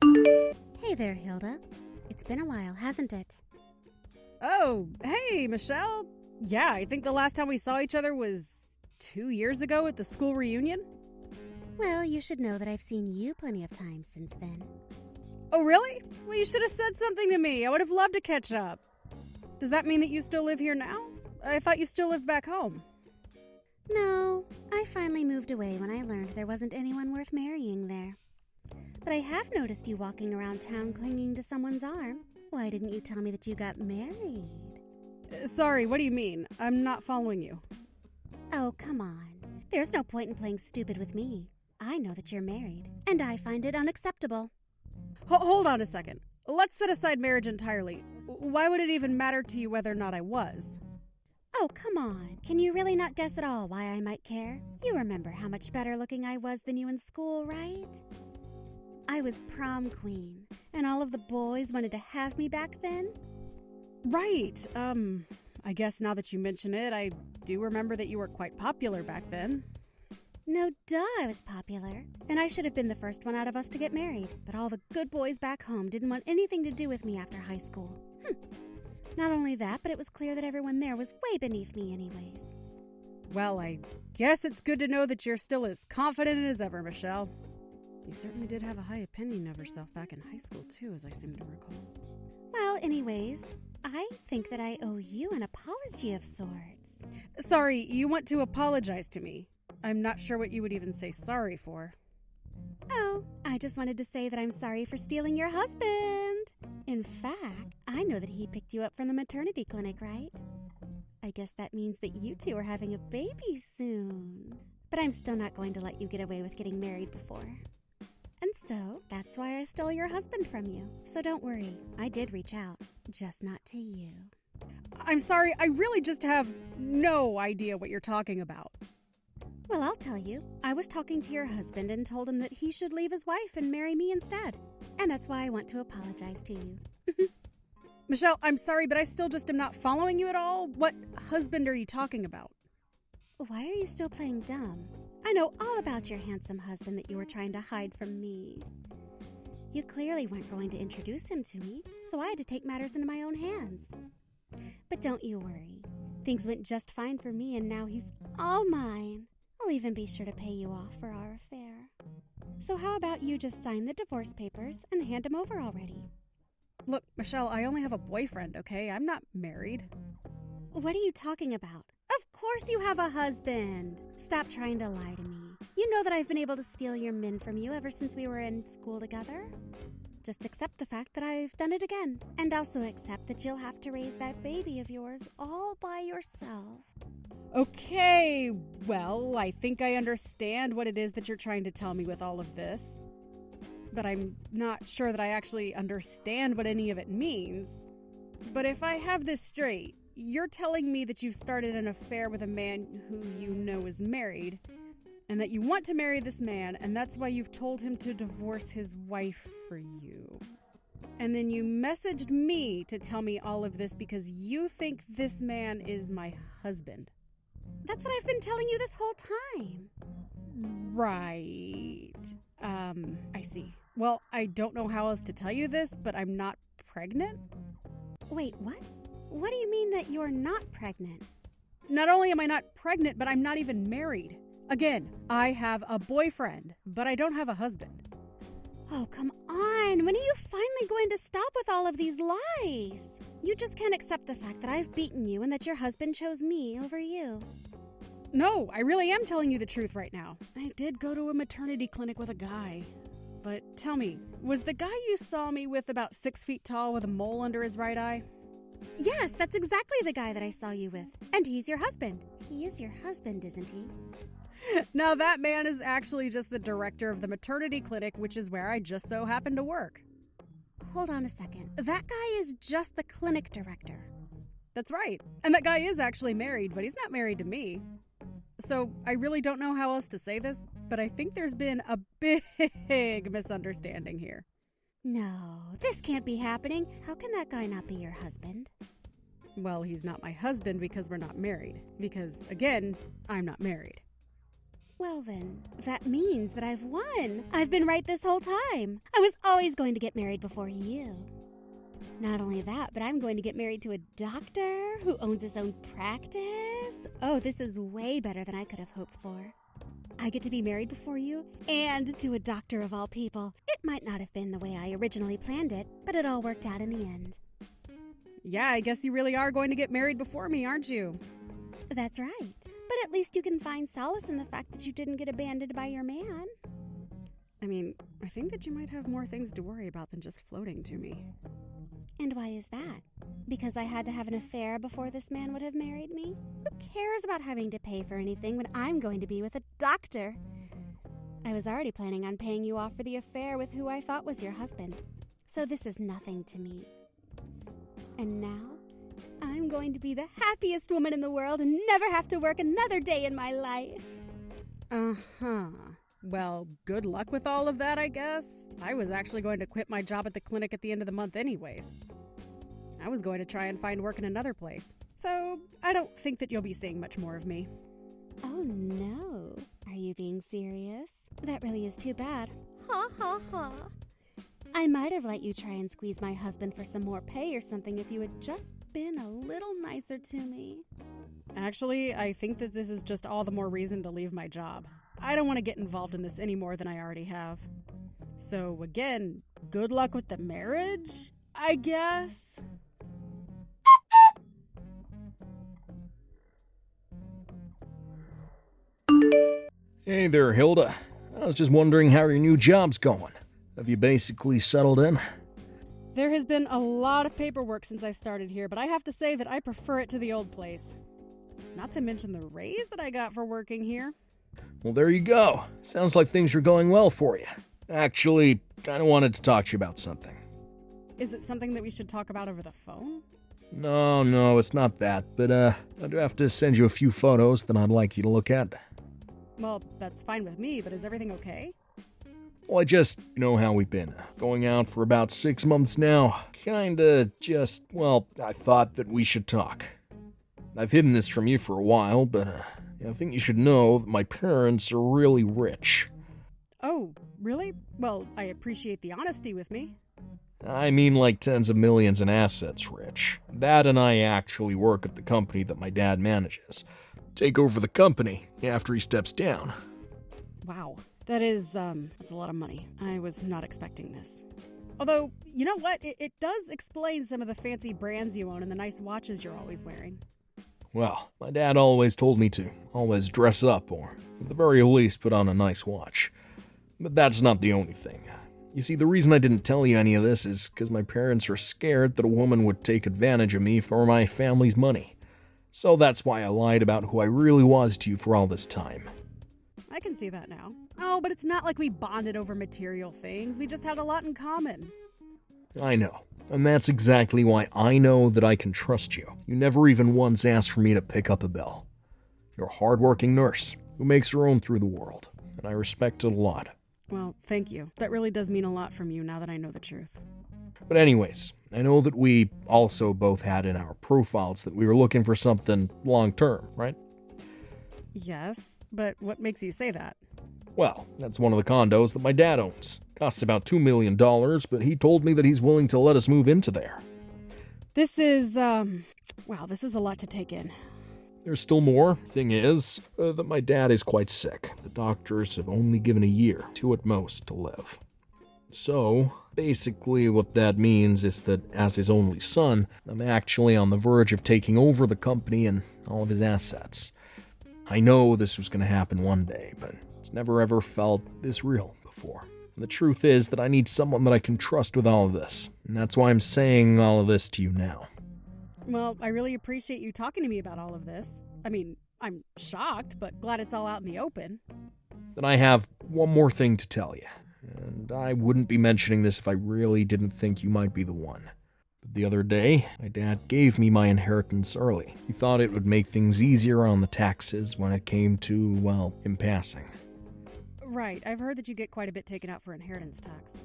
Hey there, Hilda. It's been a while, hasn't it? Oh, hey, Michelle. Yeah, I think the last time we saw each other was 2 years ago at the school reunion. Well, you should know that I've seen you plenty of times since then. Oh, really? Well, you should have said something to me. I would have loved to catch up. Does that mean that you still live here now? I thought you still lived back home. No, I finally moved away when I learned there wasn't anyone worth marrying there. But I have noticed you walking around town clinging to someone's arm. Why didn't you tell me that you got married? Sorry, what do you mean? I'm not following you. Oh, come on. There's no point in playing stupid with me. I know that you're married, and I find it unacceptable. Hold on a second. Let's set aside marriage entirely. Why would it even matter to you whether or not I was? Oh, come on. Can you really not guess at all why I might care? You remember how much better looking I was than you in school, right? I was prom queen, and all of the boys wanted to have me back then. Right. I guess now that you mention it, I do remember that you were quite popular back then. No duh, I was popular, and I should have been the first one out of us to get married, but all the good boys back home didn't want anything to do with me after high school. Not only that, but it was clear that everyone there was way beneath me anyways. Well, I guess it's good to know that you're still as confident as ever, Michelle. You certainly did have a high opinion of yourself back in high school, too, as I seem to recall. Well, anyways, I think that I owe you an apology of sorts. Sorry, you want to apologize to me. I'm not sure what you would even say sorry for. Oh, I just wanted to say that I'm sorry for stealing your husband. In fact, I know that he picked you up from the maternity clinic, right? I guess that means that you two are having a baby soon. But I'm still not going to let you get away with getting married before. And so, that's why I stole your husband from you. So don't worry, I did reach out, just not to you. I'm sorry, I really just have no idea what you're talking about. Well, I'll tell you. I was talking to your husband and told him that he should leave his wife and marry me instead. And that's why I want to apologize to you. Michelle, I'm sorry, but I still just am not following you at all. What husband are you talking about? Why are you still playing dumb? I know all about your handsome husband that you were trying to hide from me. You clearly weren't going to introduce him to me, so I had to take matters into my own hands. But don't you worry. Things went just fine for me, and now he's all mine. I'll even be sure to pay you off for our affair. So how about you just sign the divorce papers and hand them over already? Look, Michelle, I only have a boyfriend, okay? I'm not married. What are you talking about? Of course you have a husband. Stop trying to lie to me. You know that I've been able to steal your men from you ever since we were in school together. Just accept the fact that I've done it again. And also accept that you'll have to raise that baby of yours all by yourself. Okay, well, I think I understand what it is that you're trying to tell me with all of this. But I'm not sure that I actually understand what any of it means. But if I have this straight, you're telling me that you've started an affair with a man who you know is married, and that you want to marry this man, and that's why you've told him to divorce his wife for you. And then you messaged me to tell me all of this because you think this man is my husband. That's what I've been telling you this whole time. Right. I see. Well, I don't know how else to tell you this, but I'm not pregnant. Wait, what? What do you mean that you're not pregnant? Not only am I not pregnant, but I'm not even married. Again, I have a boyfriend, but I don't have a husband. Oh, come on. When are you finally going to stop with all of these lies? You just can't accept the fact that I've beaten you and that your husband chose me over you. No, I really am telling you the truth right now. I did go to a maternity clinic with a guy. But tell me, was the guy you saw me with about 6 feet tall with a mole under his right eye? Yes, that's exactly the guy that I saw you with. And he's your husband. He is your husband, isn't he? Now that man is actually just the director of the maternity clinic, which is where I just so happen to work. Hold on a second. That guy is just the clinic director. That's right. And that guy is actually married, but he's not married to me. So I really don't know how else to say this, but I think there's been a big misunderstanding here. No, this can't be happening. How can that guy not be your husband? Well, he's not my husband because we're not married. Because, again, I'm not married. Well then, that means that I've won. I've been right this whole time. I was always going to get married before you. Not only that, but I'm going to get married to a doctor who owns his own practice. Oh, this is way better than I could have hoped for. I get to be married before you, and to a doctor of all people. It might not have been the way I originally planned it, but it all worked out in the end. Yeah, I guess you really are going to get married before me, aren't you? That's right. But at least you can find solace in the fact that you didn't get abandoned by your man. I mean, I think that you might have more things to worry about than just floating to me. And why is that? Because I had to have an affair before this man would have married me? Who cares about having to pay for anything when I'm going to be with a doctor? I was already planning on paying you off for the affair with who I thought was your husband. So this is nothing to me. And now, I'm going to be the happiest woman in the world and never have to work another day in my life. Uh-huh. Well, good luck with all of that, I guess. I was actually going to quit my job at the clinic at the end of the month anyways. I was going to try and find work in another place. So, I don't think that you'll be seeing much more of me. Oh no. Are you being serious? That really is too bad. Ha ha ha. I might have let you try and squeeze my husband for some more pay or something if you had just been a little nicer to me. Actually, I think that this is just all the more reason to leave my job. I don't want to get involved in this any more than I already have. So again, good luck with the marriage, I guess. Hey there, Hilda. I was just wondering how your new job's going. Have you basically settled in? There has been a lot of paperwork since I started here, but I have to say that I prefer it to the old place. Not to mention the raise that I got for working here. Well, there you go. Sounds like things are going well for you. Actually, kinda wanted to talk to you about something. Is it something that we should talk about over the phone? No, it's not that, but I do have to send you a few photos that I'd like you to look at. Well, that's fine with me, but is everything okay? Well, you know how we've been. Going out for about 6 months now. I thought that we should talk. I've hidden this from you for a while, but I think you should know that my parents are really rich. Oh, really? Well, I appreciate the honesty with me. I mean like tens of millions in assets rich. Dad and I actually work at the company that my dad manages. Take over the company after he steps down. Wow. That's a lot of money. I was not expecting this. Although, you know what? It does explain some of the fancy brands you own and the nice watches you're always wearing. Well, my dad always told me to always dress up or, at the very least, put on a nice watch. But that's not the only thing. You see, the reason I didn't tell you any of this is because my parents are scared that a woman would take advantage of me for my family's money. So that's why I lied about who I really was to you for all this time. I can see that now. Oh, but it's not like we bonded over material things. We just had a lot in common. I know. And that's exactly why I know that I can trust you. You never even once asked for me to pick up a bill. You're a hardworking nurse who makes her own through the world, and I respect it a lot. Well, thank you. That really does mean a lot from you now that I know the truth. But anyways, I know that we also both had in our profiles that we were looking for something long-term, right? Yes, but what makes you say that? Well, that's one of the condos that my dad owns. Costs about $2 million, but he told me that he's willing to let us move into there. This is a lot to take in. There's still more. Thing is, that my dad is quite sick. The doctors have only given a year, 2 at most, to live. So, basically what that means is that as his only son, I'm actually on the verge of taking over the company and all of his assets. I know this was going to happen one day, but it's never ever felt this real before. And the truth is that I need someone that I can trust with all of this, and that's why I'm saying all of this to you now. Well, I really appreciate you talking to me about all of this. I mean, I'm shocked, but glad it's all out in the open. Then I have one more thing to tell you, and I wouldn't be mentioning this if I really didn't think you might be the one. But the other day, my dad gave me my inheritance early. He thought it would make things easier on the taxes when it came to, well, him passing. Right, I've heard that you get quite a bit taken out for inheritance tax.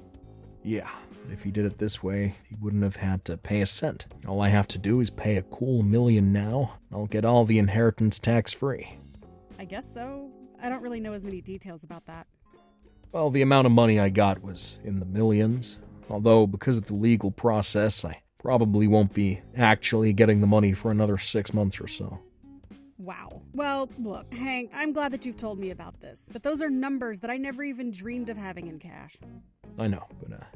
Yeah, but if he did it this way, he wouldn't have had to pay a cent. All I have to do is pay a cool $1 million now, and I'll get all the inheritance tax free. I guess so. I don't really know as many details about that. Well, the amount of money I got was in the millions, although because of the legal process, I probably won't be actually getting the money for another 6 months or so. Wow. Well, look, Hank, I'm glad that you've told me about this, but those are numbers that I never even dreamed of having in cash. I know,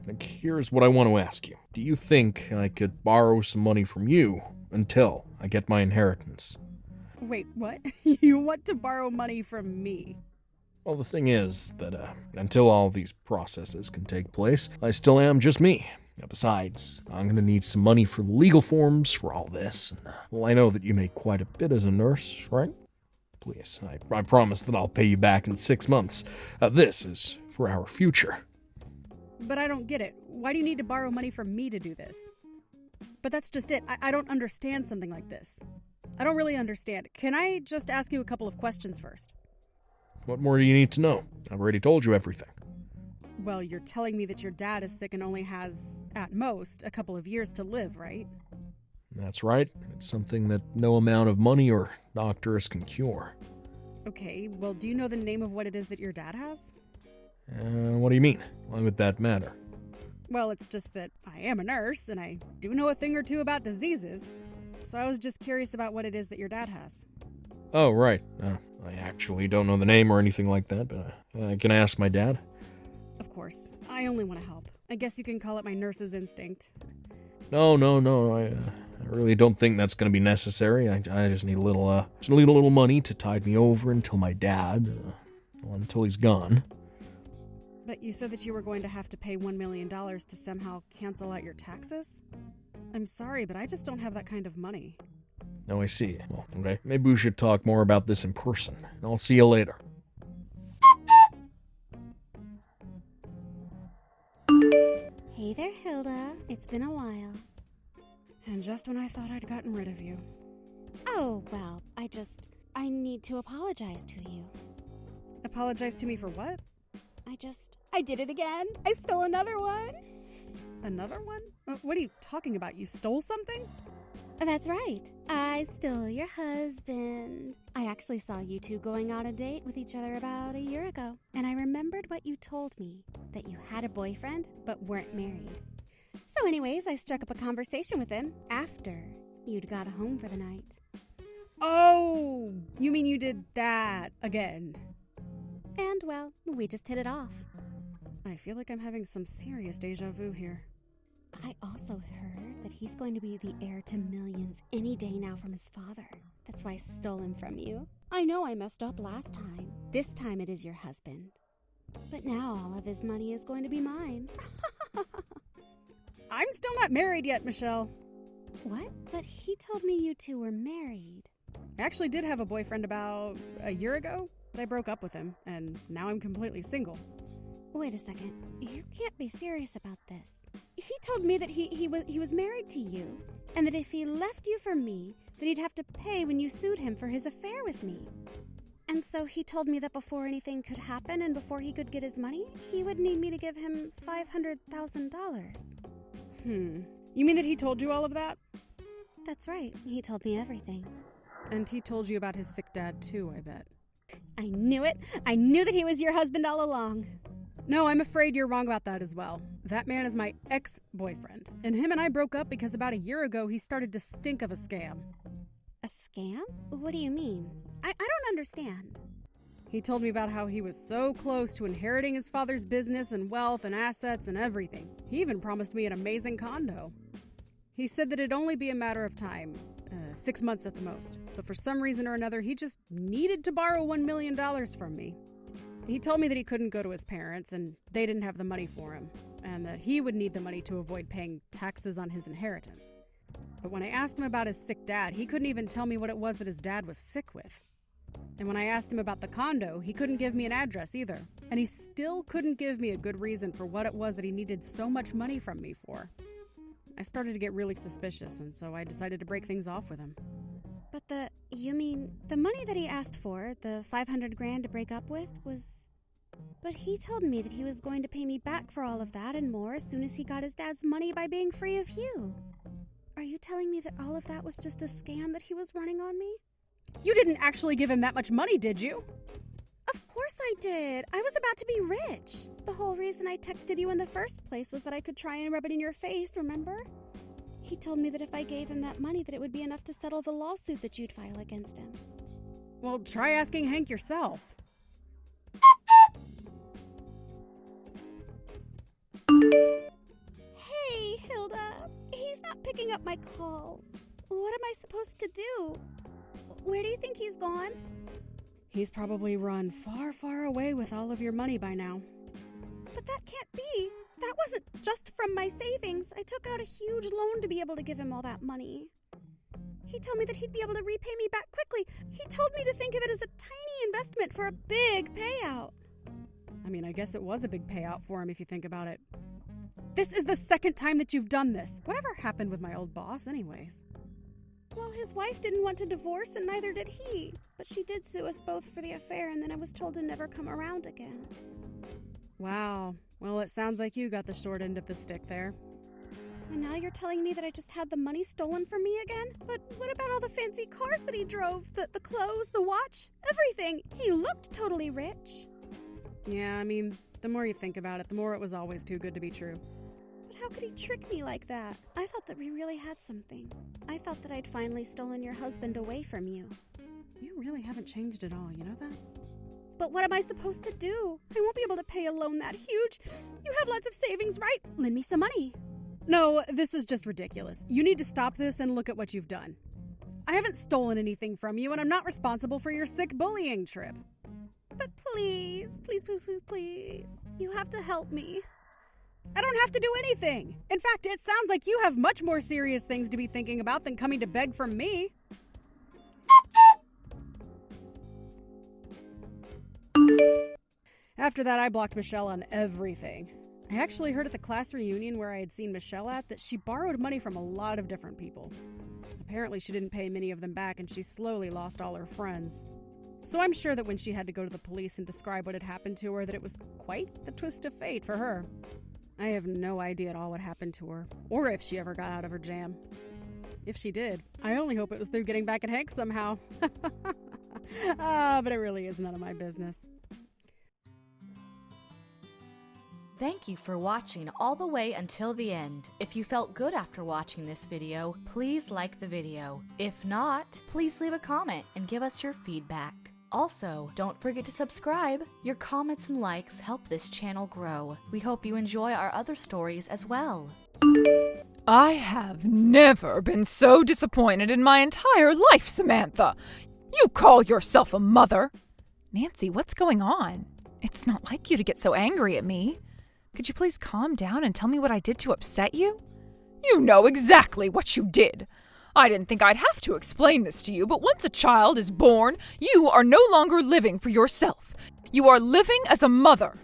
but here's what I want to ask you. Do you think I could borrow some money from you until I get my inheritance? Wait, what? You want to borrow money from me? Well, the thing is that until all these processes can take place, I still am just me. Besides, I'm going to need some money for the legal forms for all this. And, well, I know that you make quite a bit as a nurse, right? Please, I promise that I'll pay you back in 6 months. This is for our future. But I don't get it. Why do you need to borrow money from me to do this? But that's just it. I don't understand something like this. I don't really understand. Can I just ask you a couple of questions first? What more do you need to know? I've already told you everything. Well, you're telling me that your dad is sick and only has, at most, a couple of years to live, right? That's right. It's something that no amount of money or doctors can cure. Okay, well, do you know the name of what it is that your dad has? What do you mean? Why would that matter? Well, it's just that I am a nurse, and I do know a thing or two about diseases. So I was just curious about what it is that your dad has. Oh, right. I actually don't know the name or anything like that, but I can ask my dad. Of course. I only want to help. I guess you can call it my nurse's instinct. No. I really don't think that's going to be necessary. I just need a little money to tide me over until my dad, until he's gone. But you said that you were going to have to pay $1 million to somehow cancel out your taxes? I'm sorry, but I just don't have that kind of money. Oh, I see. Well, okay. Maybe we should talk more about this in person. I'll see you later. Hey there, Hilda. It's been a while. And just when I thought I'd gotten rid of you. Oh, well, I need to apologize to you. Apologize to me for what? I did it again. I stole another one. Another one? What are you talking about? You stole something? That's right. I stole your husband. I actually saw you two going on a date with each other about a year ago, and I remembered what you told me, that you had a boyfriend but weren't married. So anyways, I struck up a conversation with him after you'd got home for the night. Oh, you mean you did that again? And, well, we just hit it off. I feel like I'm having some serious deja vu here. I also heard that he's going to be the heir to millions any day now from his father. That's why I stole him from you. I know I messed up last time. This time it is your husband. But now all of his money is going to be mine. I'm still not married yet, Michelle. What? But he told me you two were married. I actually did have a boyfriend about a year ago, but I broke up with him, and now I'm completely single. Wait a second. You can't be serious about this. He told me that he was married to you, and that if he left you for me, that he'd have to pay when you sued him for his affair with me. And so he told me that before anything could happen and before he could get his money, he would need me to give him $500,000. You mean that he told you all of that? That's right. He told me everything. And he told you about his sick dad, too, I bet. I knew it. I knew that he was your husband all along. No, I'm afraid you're wrong about that as well. That man is my ex-boyfriend. And him and I broke up because about a year ago he started to stink of a scam. A scam? What do you mean? I don't understand. He told me about how he was so close to inheriting his father's business and wealth and assets and everything. He even promised me an amazing condo. He said that it'd only be a matter of time, 6 months at the most. But for some reason or another, he just needed to borrow $1 million from me. He told me that he couldn't go to his parents and they didn't have the money for him, and that he would need the money to avoid paying taxes on his inheritance. But when I asked him about his sick dad, he couldn't even tell me what it was that his dad was sick with. And when I asked him about the condo, he couldn't give me an address either. And he still couldn't give me a good reason for what it was that he needed so much money from me for. I started to get really suspicious, and so I decided to break things off with him. But you mean, the money that he asked for, the $500,000 to break up with, was... But he told me that he was going to pay me back for all of that and more as soon as he got his dad's money by being free of you. Are you telling me that all of that was just a scam that he was running on me? You didn't actually give him that much money, did you? Of course I did. I was about to be rich. The whole reason I texted you in the first place was that I could try and rub it in your face, remember? He told me that if I gave him that money that it would be enough to settle the lawsuit that you'd file against him. Well, try asking Hank yourself. Hey, Hilda. He's not picking up my calls. What am I supposed to do? Where do you think he's gone? He's probably run far, far away with all of your money by now. But that can't be. That wasn't just from my savings. I took out a huge loan to be able to give him all that money. He told me that he'd be able to repay me back quickly. He told me to think of it as a tiny investment for a big payout. I mean, I guess it was a big payout for him if you think about it. This is the second time that you've done this. Whatever happened with my old boss anyways? Well, his wife didn't want to divorce and neither did he. But she did sue us both for the affair and then I was told to never come around again. Wow. Well, it sounds like you got the short end of the stick there. And now you're telling me that I just had the money stolen from me again? But what about all the fancy cars that he drove? The clothes, the watch, everything. He looked totally rich. Yeah, I mean, the more you think about it, the more it was always too good to be true. But how could he trick me like that? I thought that we really had something. I thought that I'd finally stolen your husband away from you. You really haven't changed at all, you know that? But what am I supposed to do? I won't be able to pay a loan that huge. You have lots of savings, right? Lend me some money. No, this is just ridiculous. You need to stop this and look at what you've done. I haven't stolen anything from you, and I'm not responsible for your sick bullying trip. But please, please, please, please, please. You have to help me. I don't have to do anything. In fact, it sounds like you have much more serious things to be thinking about than coming to beg from me. After that, I blocked Michelle on everything. I actually heard at the class reunion where I had seen Michelle at that she borrowed money from a lot of different people. Apparently, she didn't pay many of them back and she slowly lost all her friends. So I'm sure that when she had to go to the police and describe what had happened to her, that it was quite the twist of fate for her. I have no idea at all what happened to her, or if she ever got out of her jam. If she did, I only hope it was through getting back at Hank somehow. But it really is none of my business. Thank you for watching all the way until the end. If you felt good after watching this video, please like the video. If not, please leave a comment and give us your feedback. Also, don't forget to subscribe. Your comments and likes help this channel grow. We hope you enjoy our other stories as well. I have never been so disappointed in my entire life, Samantha. You call yourself a mother. Nancy, what's going on? It's not like you to get so angry at me. Could you please calm down and tell me what I did to upset you? You know exactly what you did. I didn't think I'd have to explain this to you, but once a child is born, you are no longer living for yourself. You are living as a mother.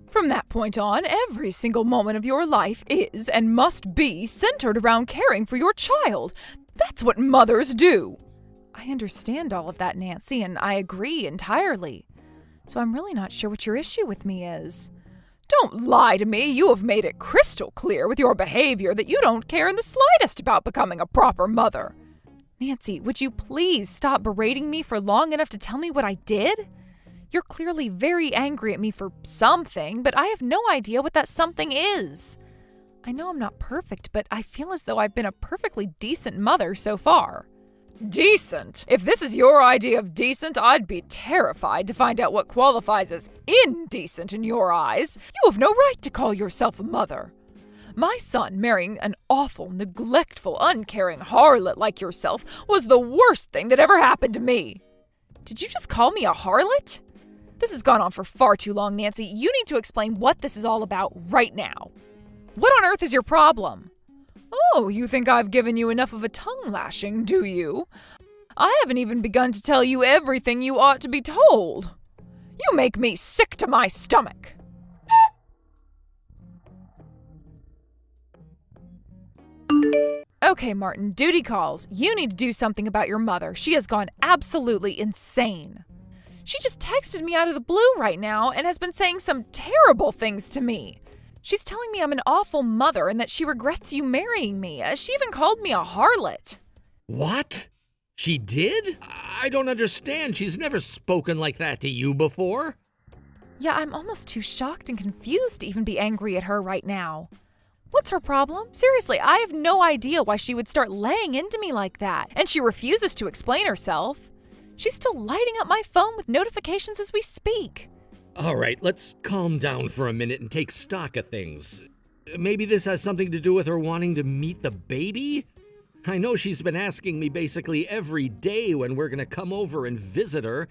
From that point on, every single moment of your life is and must be centered around caring for your child. That's what mothers do. I understand all of that, Nancy, and I agree entirely. So I'm really not sure what your issue with me is. Don't lie to me. You have made it crystal clear with your behavior that you don't care in the slightest about becoming a proper mother. Nancy, would you please stop berating me for long enough to tell me what I did? You're clearly very angry at me for something, but I have no idea what that something is. I know I'm not perfect, but I feel as though I've been a perfectly decent mother so far. Decent? If this is your idea of decent, I'd be terrified to find out what qualifies as indecent in your eyes. You have no right to call yourself a mother. My son marrying an awful, neglectful, uncaring harlot like yourself was the worst thing that ever happened to me. Did you just call me a harlot? This has gone on for far too long, Nancy. You need to explain what this is all about right now. What on earth is your problem? Oh, you think I've given you enough of a tongue lashing, do you? I haven't even begun to tell you everything you ought to be told. You make me sick to my stomach. Okay, Martin, duty calls. You need to do something about your mother. She has gone absolutely insane. She just texted me out of the blue right now and has been saying some terrible things to me. She's telling me I'm an awful mother and that she regrets you marrying me. She even called me a harlot. What? She did? I don't understand. She's never spoken like that to you before. Yeah, I'm almost too shocked and confused to even be angry at her right now. What's her problem? Seriously, I have no idea why she would start laying into me like that, and she refuses to explain herself. She's still lighting up my phone with notifications as we speak. All right, let's calm down for a minute and take stock of things. Maybe this has something to do with her wanting to meet the baby? I know she's been asking me basically every day when we're gonna come over and visit her.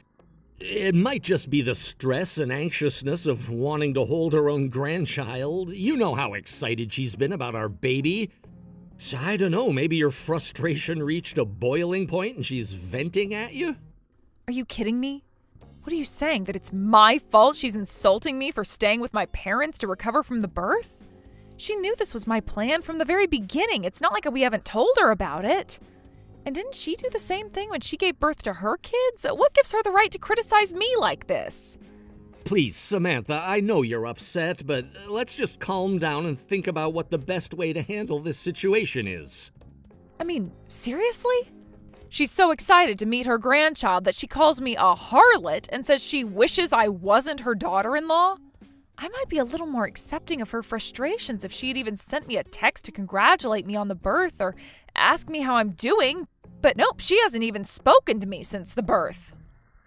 It might just be the stress and anxiousness of wanting to hold her own grandchild. You know how excited she's been about our baby. So I don't know, maybe your frustration reached a boiling point and she's venting at you? Are you kidding me? What are you saying, that it's my fault she's insulting me for staying with my parents to recover from the birth? She knew this was my plan from the very beginning. It's not like we haven't told her about it. And didn't she do the same thing when she gave birth to her kids? What gives her the right to criticize me like this? Please, Samantha, I know you're upset, but let's just calm down and think about what the best way to handle this situation is. I mean, seriously? She's so excited to meet her grandchild that she calls me a harlot and says she wishes I wasn't her daughter-in-law? I might be a little more accepting of her frustrations if she had even sent me a text to congratulate me on the birth or ask me how I'm doing, but nope, she hasn't even spoken to me since the birth.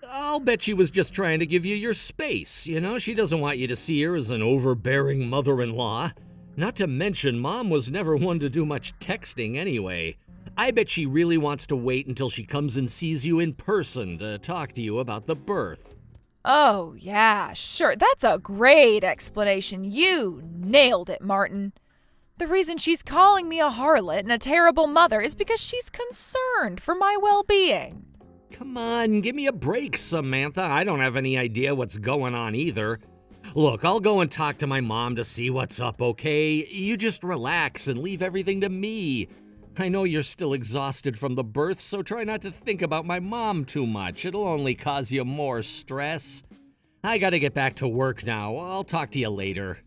I'll bet she was just trying to give you your space, you know? She doesn't want you to see her as an overbearing mother-in-law. Not to mention, Mom was never one to do much texting anyway. I bet she really wants to wait until she comes and sees you in person to talk to you about the birth. Oh, yeah, sure. That's a great explanation. You nailed it, Martin. The reason she's calling me a harlot and a terrible mother is because she's concerned for my well-being. Come on, give me a break, Samantha. I don't have any idea what's going on either. Look, I'll go and talk to my mom to see what's up, okay? You just relax and leave everything to me. I know you're still exhausted from the birth, so try not to think about my mom too much. It'll only cause you more stress. I gotta get back to work now. I'll talk to you later.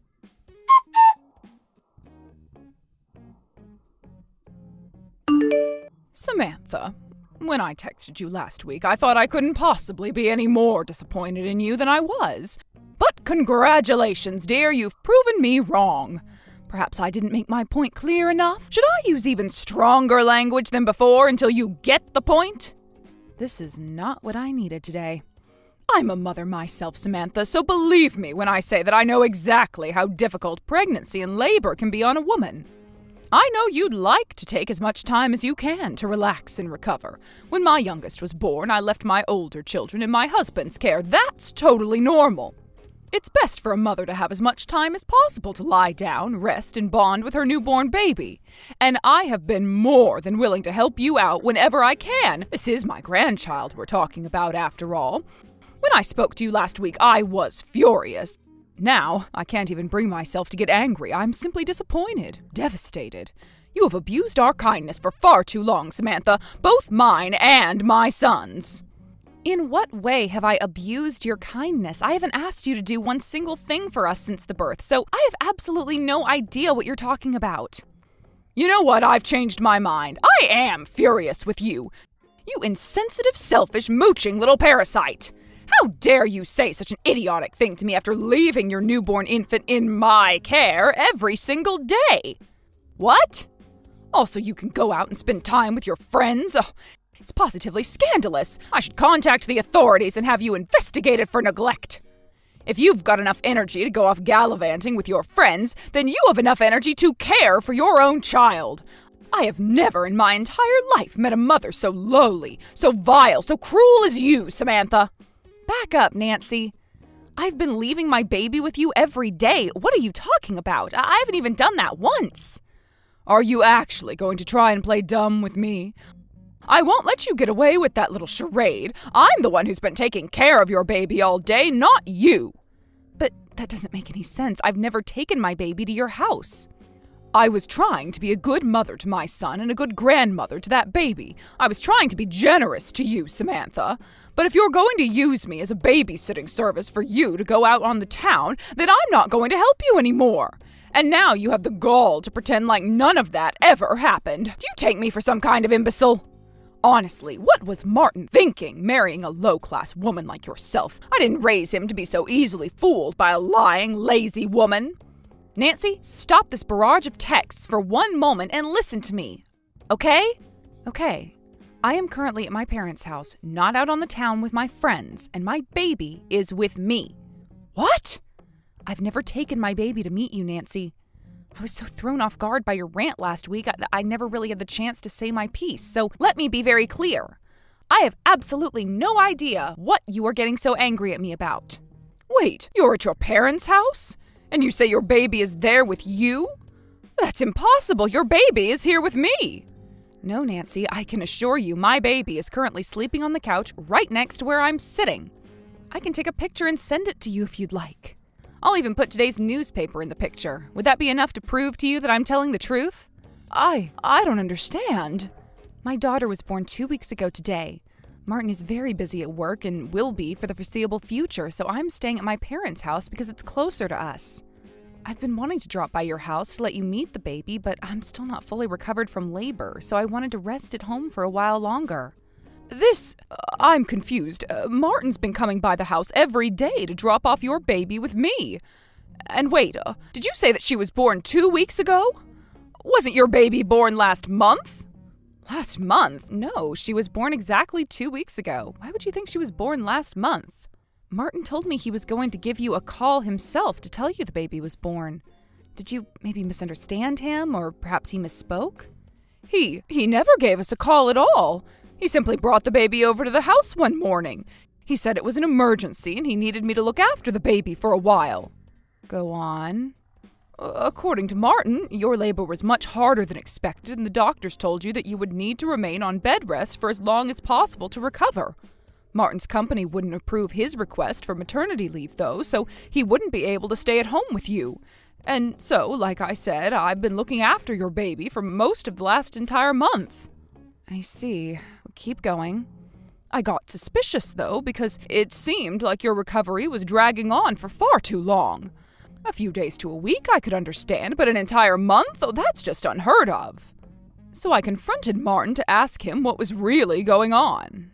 Samantha, when I texted you last week, I thought I couldn't possibly be any more disappointed in you than I was. But congratulations, dear, you've proven me wrong. Perhaps I didn't make my point clear enough. Should I use even stronger language than before until you get the point? This is not what I needed today. I'm a mother myself, Samantha, so believe me when I say that I know exactly how difficult pregnancy and labor can be on a woman. I know you'd like to take as much time as you can to relax and recover. When my youngest was born, I left my older children in my husband's care. That's totally normal. It's best for a mother to have as much time as possible to lie down, rest, and bond with her newborn baby. And I have been more than willing to help you out whenever I can. This is my grandchild we're talking about, after all. When I spoke to you last week, I was furious. Now, I can't even bring myself to get angry. I'm simply disappointed, devastated. You have abused our kindness for far too long, Samantha, both mine and my son's. In what way have I abused your kindness? I haven't asked you to do one single thing for us since the birth, so I have absolutely no idea what you're talking about. You know what? I've changed my mind. I am furious with you. You insensitive, selfish, mooching little parasite. How dare you say such an idiotic thing to me after leaving your newborn infant in my care every single day? What? Also, you can go out and spend time with your friends? Oh, it's positively scandalous. I should contact the authorities and have you investigated for neglect. If you've got enough energy to go off gallivanting with your friends, then you have enough energy to care for your own child. I have never in my entire life met a mother so lowly, so vile, so cruel as you, Samantha. Back up, Nancy. I've been leaving my baby with you every day. What are you talking about? I haven't even done that once. Are you actually going to try and play dumb with me? I won't let you get away with that little charade. I'm the one who's been taking care of your baby all day, not you. But that doesn't make any sense. I've never taken my baby to your house. I was trying to be a good mother to my son and a good grandmother to that baby. I was trying to be generous to you, Samantha. But if you're going to use me as a babysitting service for you to go out on the town, then I'm not going to help you anymore. And now you have the gall to pretend like none of that ever happened. Do you take me for some kind of imbecile? Honestly, what was Martin thinking, marrying a low-class woman like yourself? I didn't raise him to be so easily fooled by a lying, lazy woman. Nancy, stop this barrage of texts for one moment and listen to me. Okay? Okay. I am currently at my parents' house, not out on the town with my friends, and my baby is with me. What? I've never taken my baby to meet you, Nancy. I was so thrown off guard by your rant last week, I never really had the chance to say my piece, so let me be very clear. I have absolutely no idea what you are getting so angry at me about. Wait, you're at your parents' house? And you say your baby is there with you? That's impossible. Your baby is here with me. No, Nancy, I can assure you my baby is currently sleeping on the couch right next to where I'm sitting. I can take a picture and send it to you if you'd like. I'll even put today's newspaper in the picture. Would that be enough to prove to you that I'm telling the truth? I don't understand. My daughter was born 2 weeks ago today. Martin is very busy at work and will be for the foreseeable future, so I'm staying at my parents' house because it's closer to us. I've been wanting to drop by your house to let you meet the baby, but I'm still not fully recovered from labor, so I wanted to rest at home for a while longer. I'm confused. Martin's been coming by the house every day to drop off your baby with me. And wait, did you say that she was born 2 weeks ago? Wasn't your baby born last month? Last month? No, she was born exactly 2 weeks ago. Why would you think she was born last month? Martin told me he was going to give you a call himself to tell you the baby was born. Did you maybe misunderstand him, or perhaps he misspoke? He never gave us a call at all. He simply brought the baby over to the house one morning. He said it was an emergency and he needed me to look after the baby for a while. Go on. According to Martin, your labor was much harder than expected and the doctors told you that you would need to remain on bed rest for as long as possible to recover. Martin's company wouldn't approve his request for maternity leave, though, so he wouldn't be able to stay at home with you. And so, like I said, I've been looking after your baby for most of the last entire month. I see. Keep going. I got suspicious, though, because it seemed like your recovery was dragging on for far too long. A few days to a week I could understand, but an entire month? Oh, that's just unheard of. So I confronted Martin to ask him what was really going on.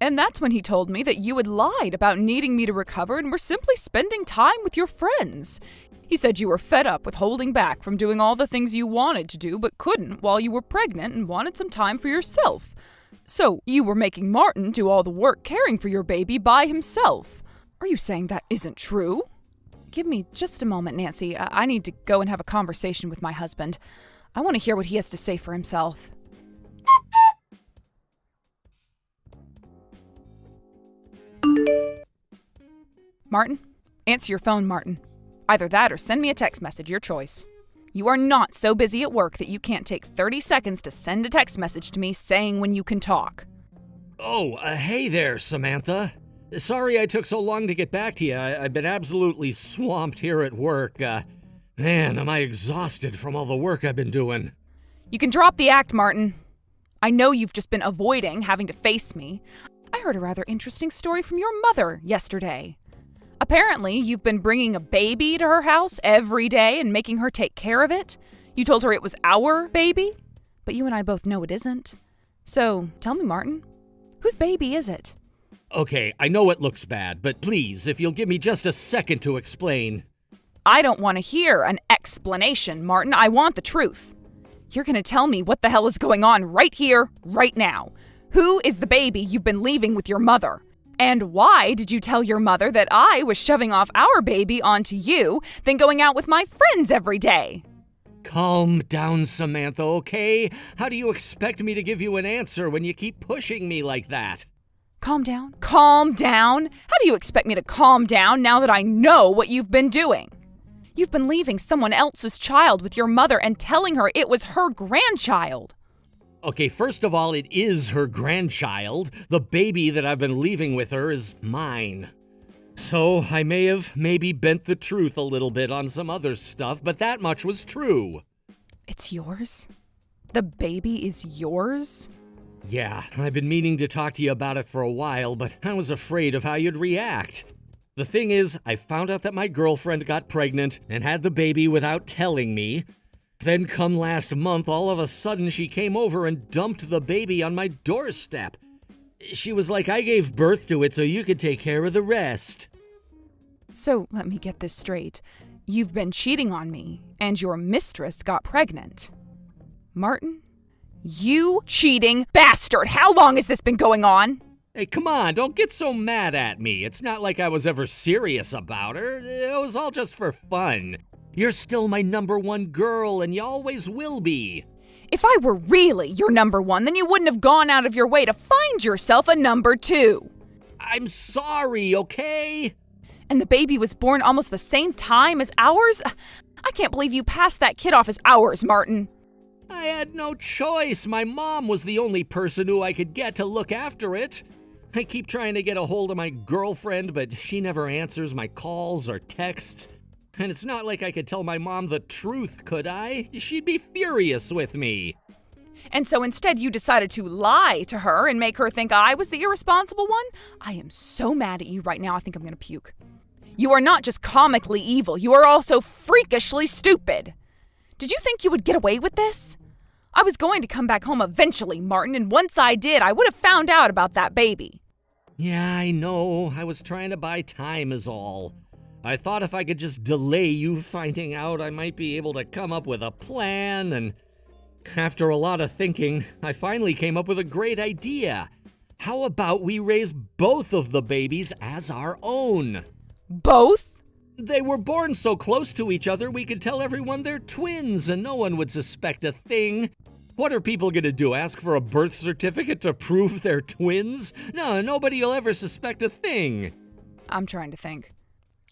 And that's when he told me that you had lied about needing me to recover and were simply spending time with your friends. He said you were fed up with holding back from doing all the things you wanted to do but couldn't while you were pregnant and wanted some time for yourself. So you were making Martin do all the work caring for your baby by himself. Are you saying that isn't true? Give me just a moment, Nancy. I need to go and have a conversation with my husband. I want to hear what he has to say for himself. Martin? Answer your phone, Martin. Either that or send me a text message, your choice. You are not so busy at work that you can't take 30 seconds to send a text message to me saying when you can talk. Oh, hey there, Samantha. Sorry I took so long to get back to you. I've been absolutely swamped here at work. Man, am I exhausted from all the work I've been doing. You can drop the act, Martin. I know you've just been avoiding having to face me. I heard a rather interesting story from your mother yesterday. Apparently, you've been bringing a baby to her house every day and making her take care of it. You told her it was our baby, but you and I both know it isn't. So, tell me, Martin, whose baby is it? Okay, I know it looks bad, but please, if you'll give me just a second to explain. I don't want to hear an explanation, Martin. I want the truth. You're going to tell me what the hell is going on right here, right now. Who is the baby you've been leaving with your mother? And why did you tell your mother that I was shoving off our baby onto you, then going out with my friends every day? Calm down, Samantha, okay? How do you expect me to give you an answer when you keep pushing me like that? Calm down? Calm down? How do you expect me to calm down now that I know what you've been doing? You've been leaving someone else's child with your mother and telling her it was her grandchild. Okay, first of all, it is her grandchild. The baby that I've been leaving with her is mine. So I may have maybe bent the truth a little bit on some other stuff, but that much was true. It's yours? The baby is yours? Yeah, I've been meaning to talk to you about it for a while, but I was afraid of how you'd react. The thing is, I found out that my girlfriend got pregnant and had the baby without telling me. Then come last month, all of a sudden she came over and dumped the baby on my doorstep. She was like, I gave birth to it so you could take care of the rest. So let me get this straight. You've been cheating on me, and your mistress got pregnant. Martin? You cheating bastard! How long has this been going on? Hey, come on, don't get so mad at me. It's not like I was ever serious about her. It was all just for fun. You're still my number one girl, and you always will be. If I were really your number one, then you wouldn't have gone out of your way to find yourself a number two. I'm sorry, okay? And the baby was born almost the same time as ours? I can't believe you passed that kid off as ours, Martin. I had no choice. My mom was the only person who I could get to look after it. I keep trying to get a hold of my girlfriend, but she never answers my calls or texts. And it's not like I could tell my mom the truth, could I? She'd be furious with me. And so instead you decided to lie to her and make her think I was the irresponsible one? I am so mad at you right now, I think I'm gonna puke. You are not just comically evil, you are also freakishly stupid. Did you think you would get away with this? I was going to come back home eventually, Martin, and once I did, I would have found out about that baby. Yeah, I know. I was trying to buy time is all. I thought if I could just delay you finding out, I might be able to come up with a plan, and after a lot of thinking, I finally came up with a great idea. How about we raise both of the babies as our own? Both? They were born so close to each other we could tell everyone they're twins and no one would suspect a thing. What are people gonna do, ask for a birth certificate to prove they're twins? No, nobody will ever suspect a thing. I'm trying to think.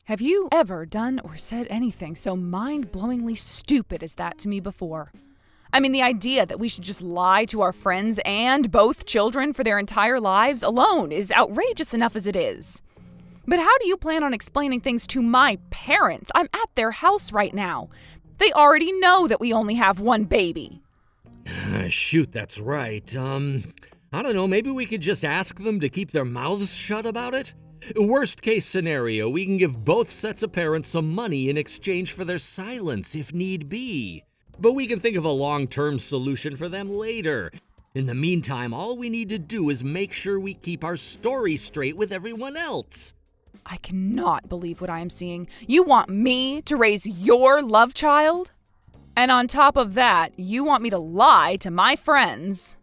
Have you ever done or said anything so mind-blowingly stupid as that to me before? I mean, the idea that we should just lie to our friends and both children for their entire lives alone is outrageous enough as it is. But how do you plan on explaining things to my parents? I'm at their house right now. They already know that we only have one baby. Shoot, that's right. I don't know, maybe we could just ask them to keep their mouths shut about it? Worst case scenario, we can give both sets of parents some money in exchange for their silence if need be. But we can think of a long-term solution for them later. In the meantime, all we need to do is make sure we keep our story straight with everyone else. I cannot believe what I am seeing. You want me to raise your love child? And on top of that, you want me to lie to my friends?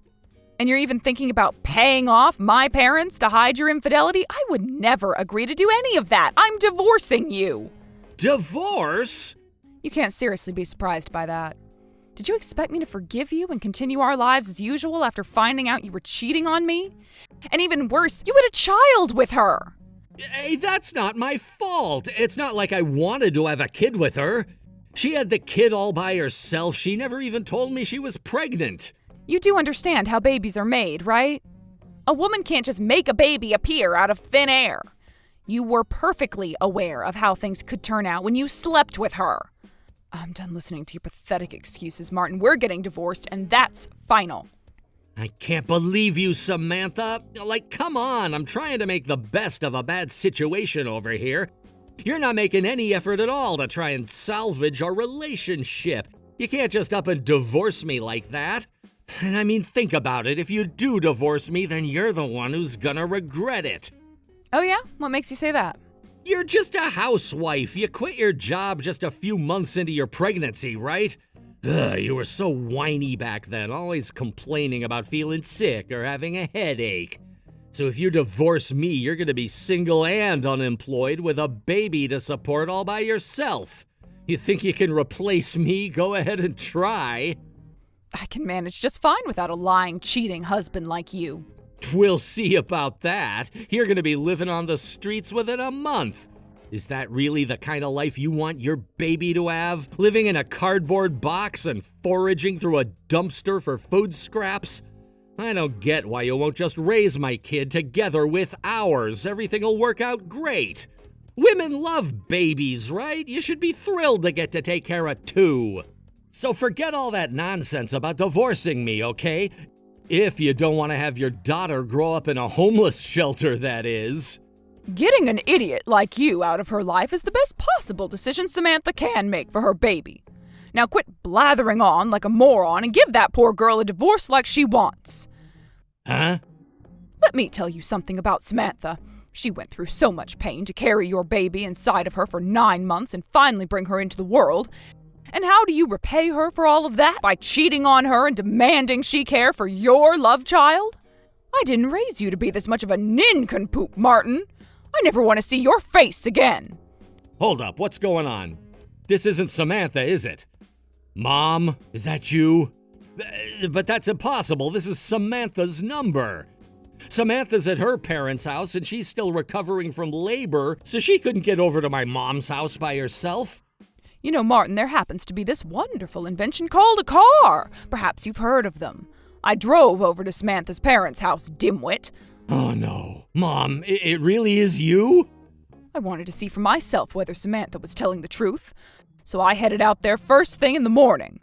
And you're even thinking about paying off my parents to hide your infidelity? I would never agree to do any of that. I'm divorcing you. Divorce? You can't seriously be surprised by that. Did you expect me to forgive you and continue our lives as usual after finding out you were cheating on me? And even worse, you had a child with her. Hey, that's not my fault. It's not like I wanted to have a kid with her. She had the kid all by herself. She never even told me she was pregnant. You do understand how babies are made, right? A woman can't just make a baby appear out of thin air. You were perfectly aware of how things could turn out when you slept with her. I'm done listening to your pathetic excuses, Martin. We're getting divorced, and that's final. I can't believe you, Samantha. Like, come on, I'm trying to make the best of a bad situation over here. You're not making any effort at all to try and salvage our relationship. You can't just up and divorce me like that. And I mean, think about it. If you do divorce me, then you're the one who's gonna regret it. Oh yeah? What makes you say that? You're just a housewife. You quit your job just a few months into your pregnancy, right? Ugh, you were so whiny back then, always complaining about feeling sick or having a headache. So if you divorce me, you're gonna be single and unemployed with a baby to support all by yourself. You think you can replace me? Go ahead and try. I can manage just fine without a lying, cheating husband like you. We'll see about that. You're gonna be living on the streets within a month. Is that really the kind of life you want your baby to have? Living in a cardboard box and foraging through a dumpster for food scraps? I don't get why you won't just raise my kid together with ours. Everything'll work out great. Women love babies, right? You should be thrilled to get to take care of two. So forget all that nonsense about divorcing me, okay? If you don't want to have your daughter grow up in a homeless shelter, that is. Getting an idiot like you out of her life is the best possible decision Samantha can make for her baby. Now quit blathering on like a moron and give that poor girl a divorce like she wants. Huh? Let me tell you something about Samantha. She went through so much pain to carry your baby inside of her for 9 months and finally bring her into the world. And how do you repay her for all of that? By cheating on her and demanding she care for your love child? I didn't raise you to be this much of a nincompoop, Martin. I never want to see your face again. Hold up, what's going on? This isn't Samantha, is it? Mom, is that you? But that's impossible. This is Samantha's number. Samantha's at her parents' house and she's still recovering from labor, so she couldn't get over to my mom's house by herself. You know, Martin, there happens to be this wonderful invention called a car. Perhaps you've heard of them. I drove over to Samantha's parents' house, dimwit. Oh no. Mom, it really is you? I wanted to see for myself whether Samantha was telling the truth, so I headed out there first thing in the morning.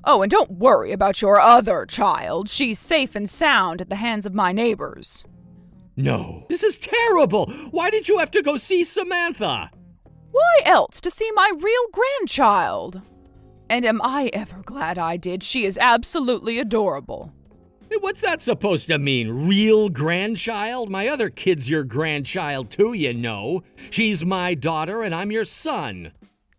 Oh, and don't worry about your other child. She's safe and sound at the hands of my neighbors. No, this is terrible. Why did you have to go see Samantha? Why else to see my real grandchild? And am I ever glad I did? She is absolutely adorable. What's that supposed to mean? Real grandchild? My other kid's your grandchild too, you know. She's my daughter and I'm your son.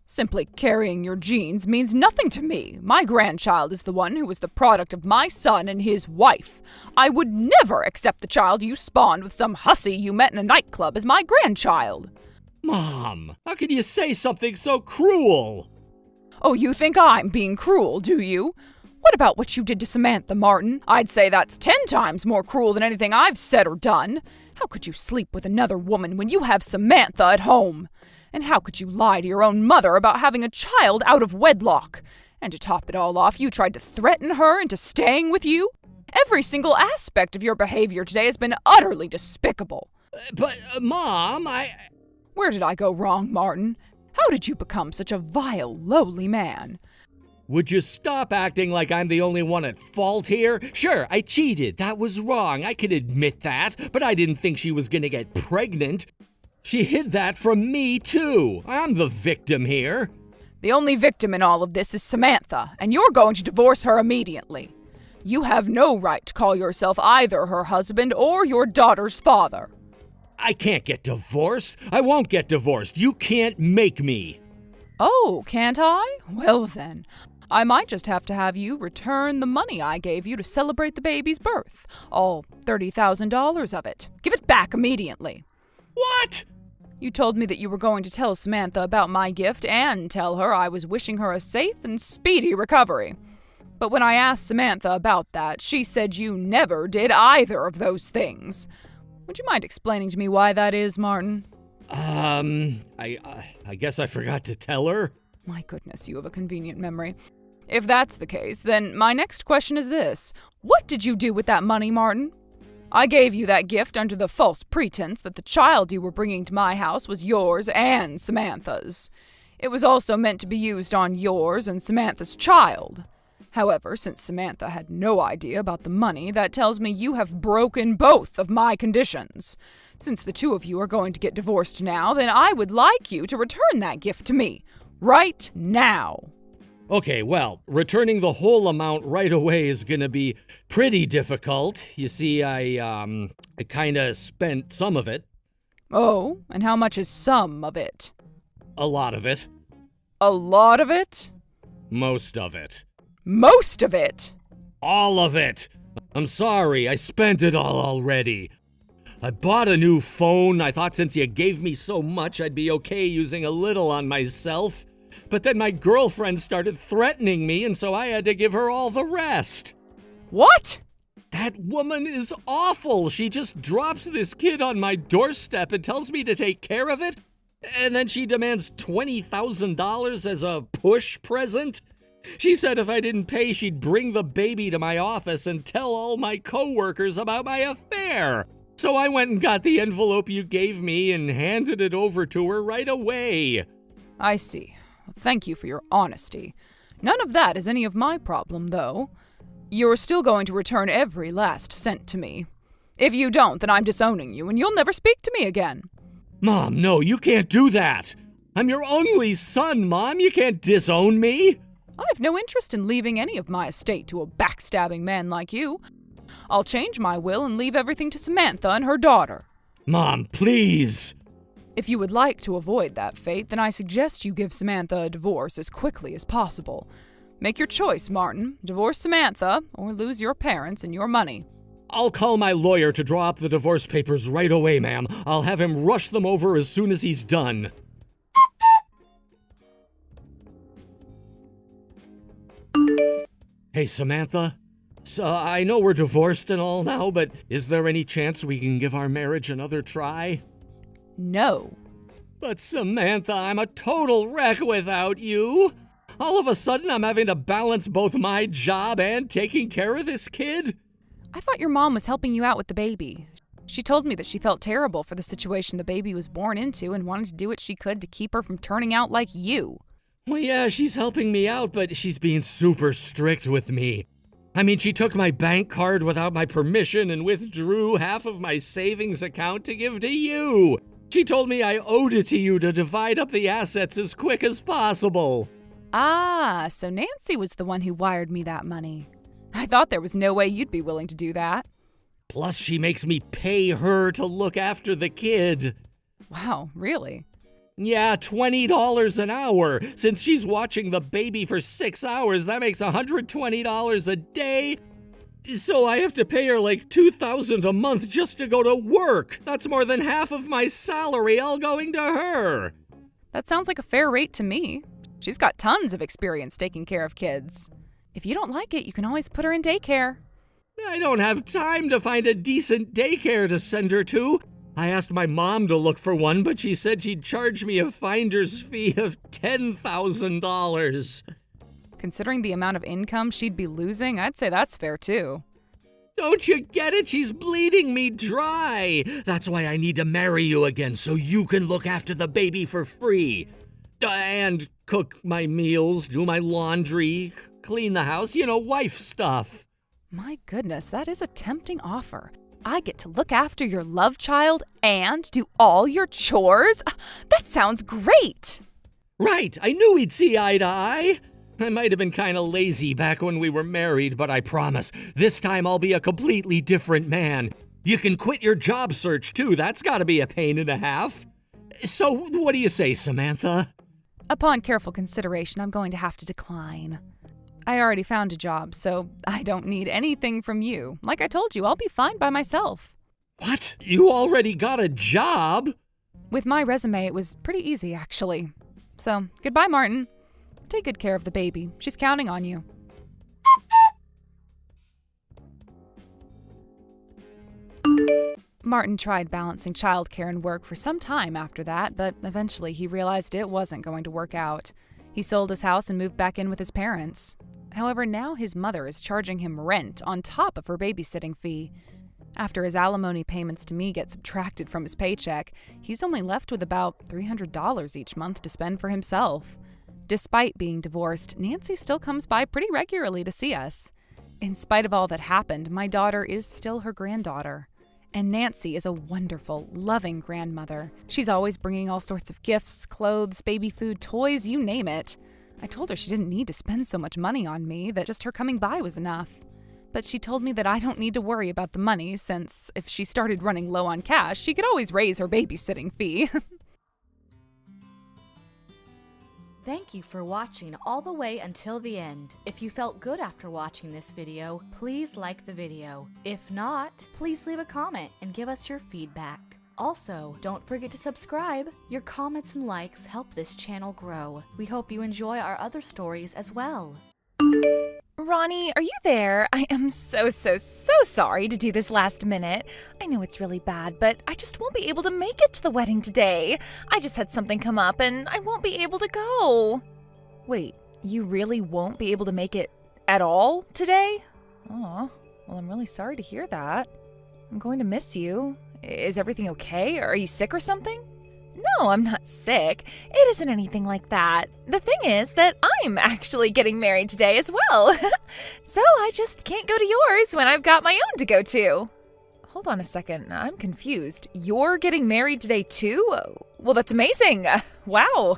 Simply carrying your genes means nothing to me. My grandchild is the one who was the product of my son and his wife. I would never accept the child you spawned with some hussy you met in a nightclub as my grandchild. Mom, how can you say something so cruel? Oh, you think I'm being cruel, do you? What about what you did to Samantha, Martin? I'd say that's 10 times more cruel than anything I've said or done. How could you sleep with another woman when you have Samantha at home? And how could you lie to your own mother about having a child out of wedlock? And to top it all off, you tried to threaten her into staying with you? Every single aspect of your behavior today has been utterly despicable. But, Mom, Where did I go wrong, Martin? How did you become such a vile, lowly man? Would you stop acting like I'm the only one at fault here? Sure, I cheated. That was wrong. I can admit that. But I didn't think she was gonna get pregnant. She hid that from me, too. I'm the victim here. The only victim in all of this is Samantha, and you're going to divorce her immediately. You have no right to call yourself either her husband or your daughter's father. I can't get divorced. I won't get divorced. You can't make me. Oh, can't I? Well then, I might just have to have you return the money I gave you to celebrate the baby's birth. All $30,000 of it. Give it back immediately. What? You told me that you were going to tell Samantha about my gift and tell her I was wishing her a safe and speedy recovery. But when I asked Samantha about that, she said you never did either of those things. Would you mind explaining to me why that is, Martin? I guess I forgot to tell her. My goodness, you have a convenient memory. If that's the case, then my next question is this. What did you do with that money, Martin? I gave you that gift under the false pretense that the child you were bringing to my house was yours and Samantha's. It was also meant to be used on yours and Samantha's child. However, since Samantha had no idea about the money, that tells me you have broken both of my conditions. Since the two of you are going to get divorced now, then I would like you to return that gift to me. Right now. Okay, well, returning the whole amount right away is gonna be pretty difficult. You see, I kinda spent some of it. Oh, and how much is some of it? A lot of it. A lot of it? Most of it. Most of it? All of it. I'm sorry, I spent it all already. I bought a new phone. I thought since you gave me so much, I'd be okay using a little on myself. But then my girlfriend started threatening me, and so I had to give her all the rest. What? That woman is awful. She just drops this kid on my doorstep and tells me to take care of it. And then she demands $20,000 as a push present. She said if I didn't pay, she'd bring the baby to my office and tell all my coworkers about my affair. So I went and got the envelope you gave me and handed it over to her right away. I see. Thank you for your honesty. None of that is any of my problem, though. You're still going to return every last cent to me. If you don't, then I'm disowning you, and you'll never speak to me again. Mom, no, you can't do that. I'm your only son, Mom. You can't disown me. I have no interest in leaving any of my estate to a backstabbing man like you. I'll change my will and leave everything to Samantha and her daughter. Mom, please! If you would like to avoid that fate, then I suggest you give Samantha a divorce as quickly as possible. Make your choice, Martin. Divorce Samantha, or lose your parents and your money. I'll call my lawyer to draw up the divorce papers right away, ma'am. I'll have him rush them over as soon as he's done. Hey, Samantha. So, I know we're divorced and all now, but is there any chance we can give our marriage another try? No. But Samantha, I'm a total wreck without you. All of a sudden, I'm having to balance both my job and taking care of this kid. I thought your mom was helping you out with the baby. She told me that she felt terrible for the situation the baby was born into and wanted to do what she could to keep her from turning out like you. Well, yeah, she's helping me out, but she's being super strict with me. I mean, she took my bank card without my permission and withdrew half of my savings account to give to you. She told me I owed it to you to divide up the assets as quick as possible. Ah, so Nancy was the one who wired me that money. I thought there was no way you'd be willing to do that. Plus, she makes me pay her to look after the kid. Wow, really? Yeah, $20 an hour. Since she's watching the baby for 6 hours, that makes $120 a day. So I have to pay her like $2,000 a month just to go to work. That's more than half of my salary all going to her. That sounds like a fair rate to me. She's got tons of experience taking care of kids. If you don't like it, you can always put her in daycare. I don't have time to find a decent daycare to send her to. I asked my mom to look for one, but she said she'd charge me a finder's fee of $10,000. Considering the amount of income she'd be losing, I'd say that's fair too. Don't you get it? She's bleeding me dry. That's why I need to marry you again, so you can look after the baby for free. And cook my meals, do my laundry, clean the house, wife stuff. My goodness, that is a tempting offer. I get to look after your love child and do all your chores? That sounds great! Right, I knew we'd see eye to eye. I might have been kind of lazy back when we were married, but I promise, this time I'll be a completely different man. You can quit your job search too, that's gotta be a pain and a half. So, what do you say, Samantha? Upon careful consideration, I'm going to have to decline. I already found a job, so I don't need anything from you. Like I told you, I'll be fine by myself. What? You already got a job? With my resume, it was pretty easy, actually. So, goodbye, Martin. Take good care of the baby. She's counting on you. Martin tried balancing childcare and work for some time after that, but eventually he realized it wasn't going to work out. He sold his house and moved back in with his parents. However, now his mother is charging him rent on top of her babysitting fee. After his alimony payments to me get subtracted from his paycheck, he's only left with about $300 each month to spend for himself. Despite being divorced, Nancy still comes by pretty regularly to see us. In spite of all that happened, my daughter is still her granddaughter. And Nancy is a wonderful, loving grandmother. She's always bringing all sorts of gifts, clothes, baby food, toys, you name it. I told her she didn't need to spend so much money on me, that just her coming by was enough. But she told me that I don't need to worry about the money, since if she started running low on cash, she could always raise her babysitting fee. Thank you for watching all the way until the end. If you felt good after watching this video, please like the video. If not, please leave a comment and give us your feedback. Also, don't forget to subscribe. Your comments and likes help this channel grow. We hope you enjoy our other stories as well. Ronnie, are you there? I am so sorry to do this last minute. I know it's really bad, but I just won't be able to make it to the wedding today. I just had something come up and I won't be able to go. Wait, you really won't be able to make it at all today? Oh, well, I'm really sorry to hear that. I'm going to miss you. Is everything okay? Are you sick or something? No, I'm not sick. It isn't anything like that. The thing is that I'm actually getting married today as well. So I just can't go to yours when I've got my own to go to. Hold on a second. I'm confused. You're getting married today too? Well, that's amazing. Wow.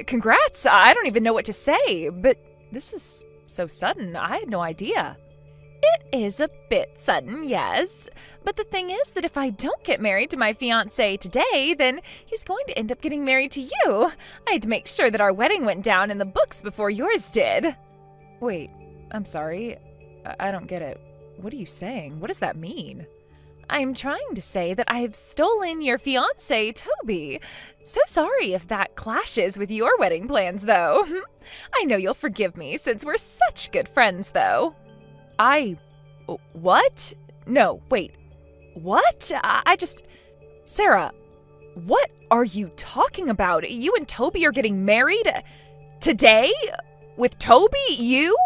Congrats. I don't even know what to say. But This is so sudden. I had no idea. It is a bit sudden, yes. But the thing is that if I don't get married to my fiancé today, then he's going to end up getting married to you. I had to make sure that our wedding went down in the books before yours did. Wait, I'm sorry. I don't get it. What are you saying? What does that mean? I'm trying to say that I've stolen your fiancé, Toby. So sorry if that clashes with your wedding plans, though. I know you'll forgive me since we're such good friends, though. What? No, wait. What? Sarah, what are you talking about? You and Toby are getting married? Today? With Toby? You?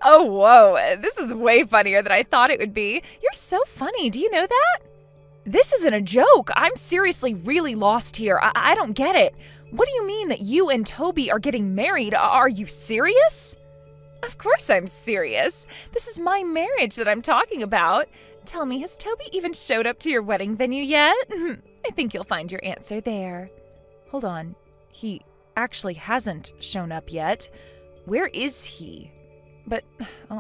Oh, whoa. This is way funnier than I thought it would be. You're so funny. Do you know that? This isn't a joke. I'm seriously really lost here. I don't get it. What do you mean that you and Toby are getting married? Are you serious? Of course I'm serious. This is my marriage that I'm talking about. Tell me, has Toby even showed up to your wedding venue yet? I think you'll find your answer there. Hold on. He actually hasn't shown up yet. Where is he? But,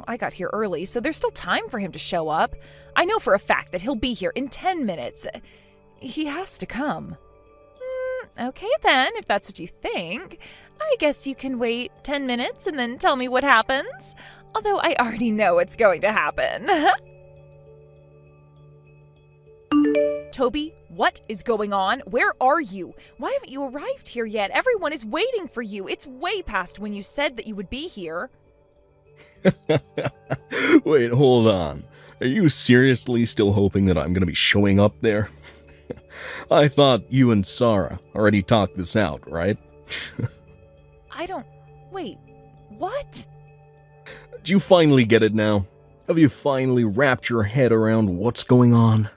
I got here early, so there's still time for him to show up. I know for a fact that he'll be here in 10 minutes. He has to come. Okay then, if that's what you think. I guess you can wait 10 minutes and then tell me what happens. Although I already know what's going to happen. Toby, what is going on? Where are you? Why haven't you arrived here yet? Everyone is waiting for you. It's way past when you said that you would be here. Wait, hold on. Are you seriously still hoping that I'm going to be showing up there? I thought you and Sarah already talked this out, right? Wait, what? Do you finally get it now? Have you finally wrapped your head around what's going on?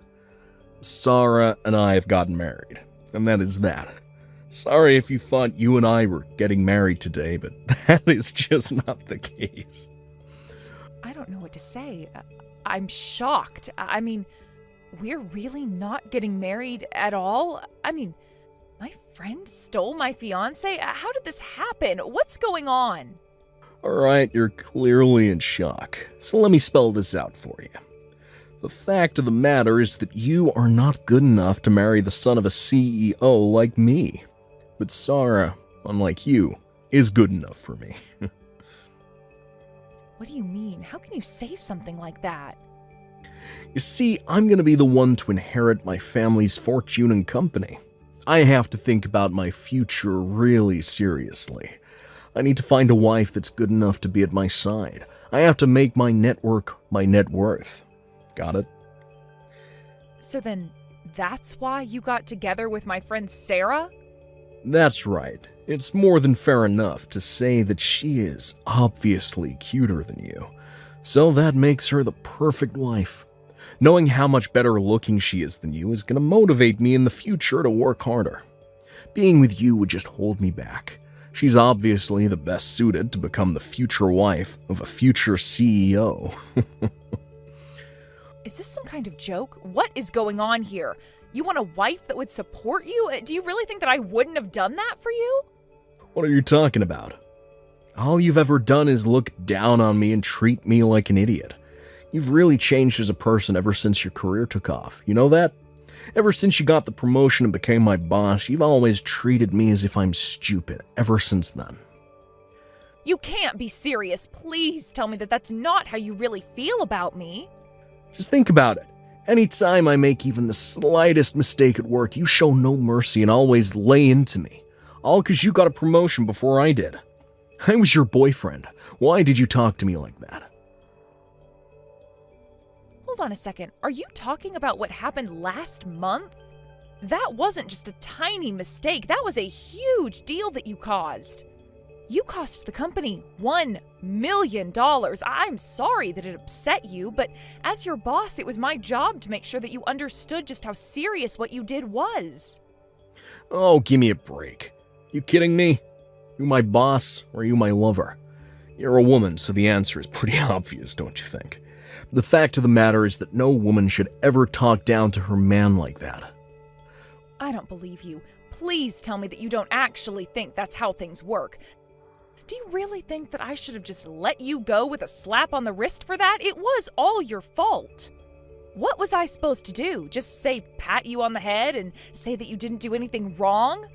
Sarah and I have gotten married, and that is that. Sorry if you thought you and I were getting married today, but that is just not the case. I don't know what to say. I'm shocked. I mean, we're really not getting married at all? I mean, my friend stole my fiancé? How did this happen? What's going on? Alright, you're clearly in shock, so let me spell this out for you. The fact of the matter is that you are not good enough to marry the son of a CEO like me. But Sarah, unlike you, is good enough for me. What do you mean? How can you say something like that? You see, I'm going to be the one to inherit my family's fortune and company. I have to think about my future really seriously. I need to find a wife that's good enough to be at my side. I have to make my network my net worth. Got it? So then, that's why you got together with my friend Sarah? That's right. It's more than fair enough to say that she is obviously cuter than you. So that makes her the perfect wife. Knowing how much better looking she is than you is going to motivate me in the future to work harder. Being with you would just hold me back. She's obviously the best suited to become the future wife of a future CEO. Is this some kind of joke? What is going on here? You want a wife that would support you? Do you really think that I wouldn't have done that for you? What are you talking about? All you've ever done is look down on me and treat me like an idiot. You've really changed as a person ever since your career took off. You know that? Ever since you got the promotion and became my boss, you've always treated me as if I'm stupid, ever since then. You can't be serious. Please tell me that that's not how you really feel about me. Just think about it. Anytime I make even the slightest mistake at work, you show no mercy and always lay into me. All because you got a promotion before I did. I was your boyfriend. Why did you talk to me like that? Hold on a second. Are you talking about what happened last month? That wasn't just a tiny mistake. That was a huge deal that you caused. You cost the company $1 million. I'm sorry that it upset you, but as your boss, it was my job to make sure that you understood just how serious what you did was. Oh, give me a break. You kidding me? You my boss, or you my lover? You're a woman, so the answer is pretty obvious, don't you think? The fact of the matter is that no woman should ever talk down to her man like that. I don't believe you. Please tell me that you don't actually think that's how things work. Do you really think that I should have just let you go with a slap on the wrist for that? It was all your fault. What was I supposed to do? Just say pat you on the head and say that you didn't do anything wrong?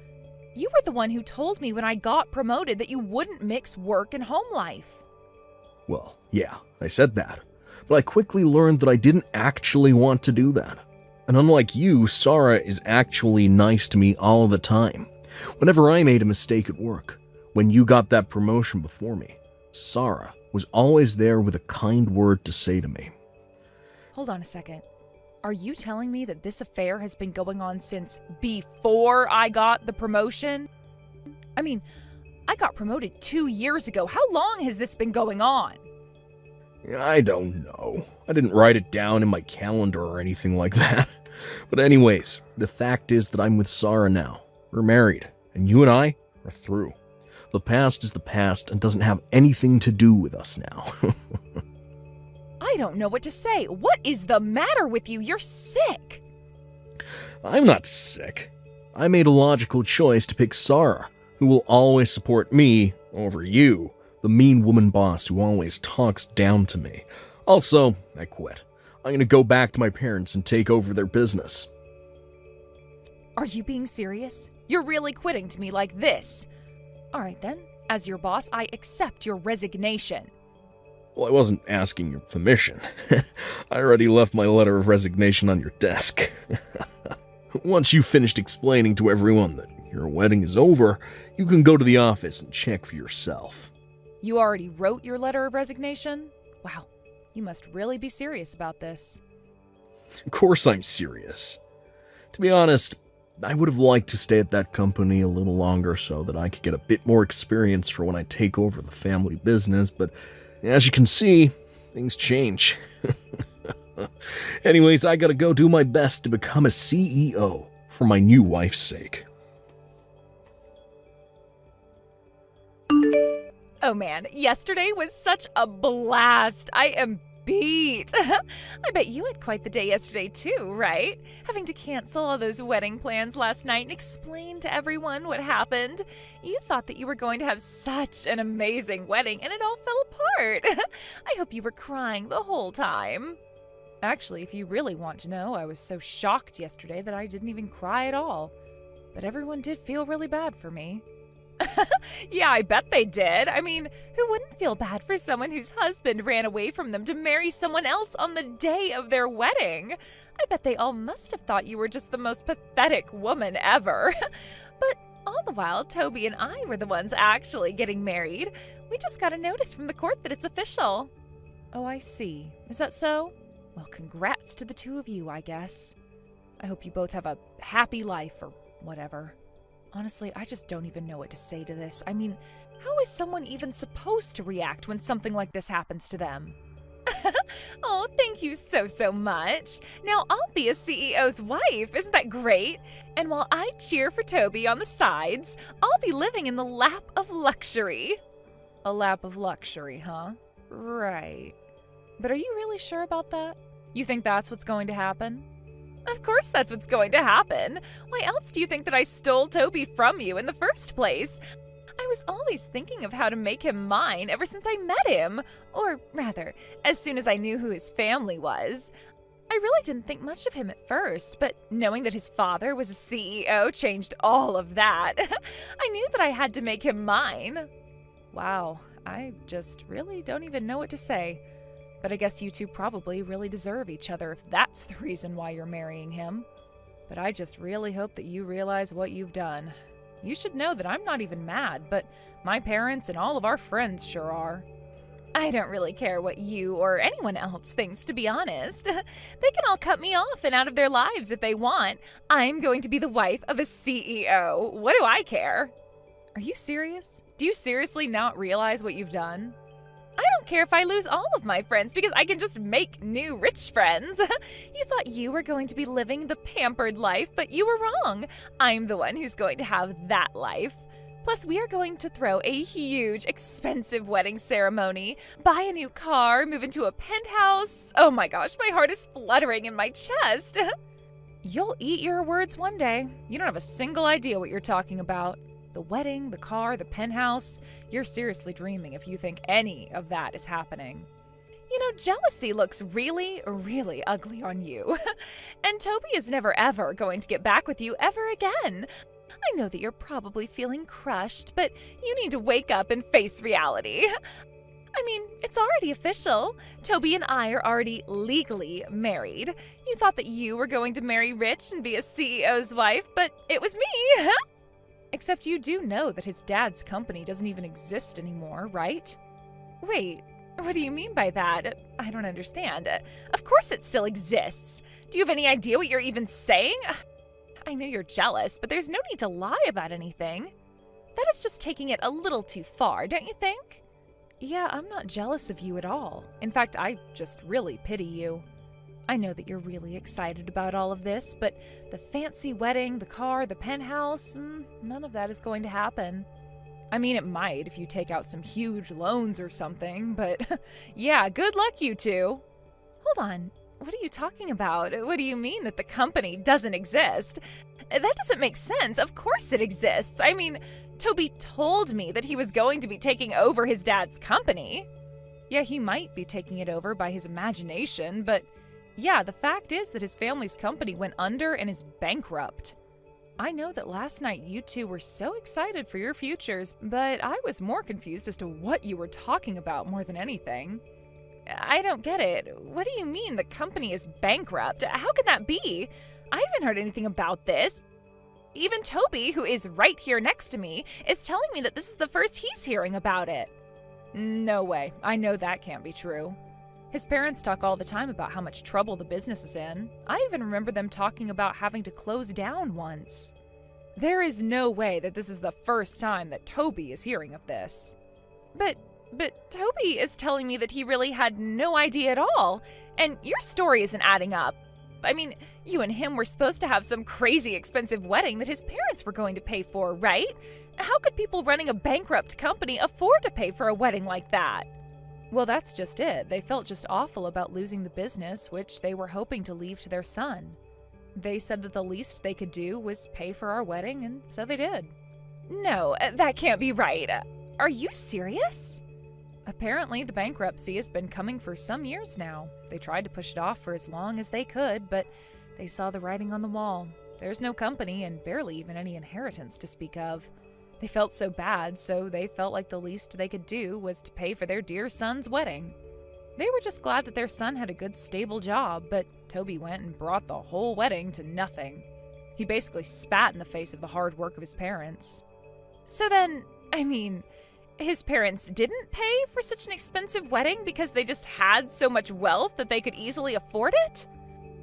You were the one who told me when I got promoted that you wouldn't mix work and home life. Well, yeah, I said that. But I quickly learned that I didn't actually want to do that. And unlike you, Sarah is actually nice to me all the time. Whenever I made a mistake at work, when you got that promotion before me, Sarah was always there with a kind word to say to me. Hold on a second. Are you telling me that this affair has been going on since before I got the promotion? I mean, I got promoted 2 years ago. How long has this been going on? I don't know. I didn't write it down in my calendar or anything like that. But anyways, the fact is that I'm with Sarah now. We're married, and you and I are through. The past is the past and doesn't have anything to do with us now. I don't know what to say. What is the matter with you? You're sick. I'm not sick. I made a logical choice to pick Sarah, who will always support me over you, the mean woman boss who always talks down to me. Also, I quit. I'm gonna go back to my parents and take over their business. Are you being serious? You're really quitting to me like this? All right then, as your boss, I accept your resignation. Well, I wasn't asking your permission. I already left my letter of resignation on your desk. Once you've finished explaining to everyone that your wedding is over, you can go to the office and check for yourself. You already wrote your letter of resignation? Wow, you must really be serious about this. Of course I'm serious. To be honest, I would have liked to stay at that company a little longer so that I could get a bit more experience for when I take over the family business, but as you can see, things change. Anyways, I gotta go do my best to become a CEO for my new wife's sake. Oh man, yesterday was such a blast. I am beat. I bet you had quite the day yesterday too, right? Having to cancel all those wedding plans last night and explain to everyone what happened. You thought that you were going to have such an amazing wedding and it all fell apart. I hope you were crying the whole time. Actually, if you really want to know, I was so shocked yesterday that I didn't even cry at all. But everyone did feel really bad for me. Yeah, I bet they did. I mean, who wouldn't feel bad for someone whose husband ran away from them to marry someone else on the day of their wedding? I bet they all must have thought you were just the most pathetic woman ever. But all the while, Toby and I were the ones actually getting married. We just got a notice from the court that it's official. Oh, I see. Is that so? Well, congrats to the two of you, I guess. I hope you both have a happy life or whatever. Honestly, I just don't even know what to say to this. I mean, how is someone even supposed to react when something like this happens to them? Oh, thank you so much. Now I'll be a CEO's wife. Isn't that great? And while I cheer for Toby on the sides, I'll be living in the lap of luxury. A lap of luxury, huh? Right. But are you really sure about that? You think that's what's going to happen? Of course that's what's going to happen. Why else do you think that I stole Toby from you in the first place? I was always thinking of how to make him mine ever since I met him. Or rather, as soon as I knew who his family was. I really didn't think much of him at first, but knowing that his father was a CEO changed all of that. I knew that I had to make him mine. Wow, I just really don't even know what to say. But I guess you two probably really deserve each other if that's the reason why you're marrying him. But I just really hope that you realize what you've done. You should know that I'm not even mad, but my parents and all of our friends sure are. I don't really care what you or anyone else thinks, to be honest. They can all cut me off and out of their lives if they want. I'm going to be the wife of a CEO. What do I care? Are you serious? Do you seriously not realize what you've done? I don't care if I lose all of my friends because I can just make new rich friends. You thought you were going to be living the pampered life, but you were wrong. I'm the one who's going to have that life. Plus, we are going to throw a huge, expensive wedding ceremony, buy a new car, move into a penthouse. Oh my gosh, my heart is fluttering in my chest. You'll eat your words one day. You don't have a single idea what you're talking about. The wedding, the car, the penthouse. You're seriously dreaming if you think any of that is happening. You know, jealousy looks really, really ugly on you. And Toby is never ever going to get back with you ever again. I know that you're probably feeling crushed, but you need to wake up and face reality. I mean, it's already official. Toby and I are already legally married. You thought that you were going to marry rich and be a CEO's wife, but it was me. Except you do know that his dad's company doesn't even exist anymore, right? Wait, what do you mean by that? I don't understand. Of course it still exists. Do you have any idea what you're even saying? I know you're jealous, but there's no need to lie about anything. That is just taking it a little too far, don't you think? Yeah, I'm not jealous of you at all. In fact, I just really pity you. I know that you're really excited about all of this, but the fancy wedding, the car, the penthouse, none of that is going to happen. I mean, it might if you take out some huge loans or something, but yeah, good luck, you two. Hold on. What are you talking about? What do you mean that the company doesn't exist? That doesn't make sense. Of course it exists. I mean, Toby told me that he was going to be taking over his dad's company. Yeah, he might be taking it over by his imagination, but yeah, the fact is that his family's company went under and is bankrupt. I know that last night you two were so excited for your futures, but I was more confused as to what you were talking about more than anything. I don't get it. What do you mean the company is bankrupt? How can that be? I haven't heard anything about this. Even Toby, who is right here next to me, is telling me that this is the first he's hearing about it. No way. I know that can't be true. His parents talk all the time about how much trouble the business is in. I even remember them talking about having to close down once. There is no way that this is the first time that Toby is hearing of this. But Toby is telling me that he really had no idea at all, and your story isn't adding up. I mean, you and him were supposed to have some crazy expensive wedding that his parents were going to pay for, right? How could people running a bankrupt company afford to pay for a wedding like that? Well, that's just it. They felt just awful about losing the business, which they were hoping to leave to their son. They said that the least they could do was pay for our wedding, and so they did. No, that can't be right. Are you serious? Apparently, the bankruptcy has been coming for some years now. They tried to push it off for as long as they could, but they saw the writing on the wall. There's no company and barely even any inheritance to speak of. They felt so bad, so they felt like the least they could do was to pay for their dear son's wedding. They were just glad that their son had a good, stable job, but Toby went and brought the whole wedding to nothing. He basically spat in the face of the hard work of his parents. So then, I mean, his parents didn't pay for such an expensive wedding because they just had so much wealth that they could easily afford it?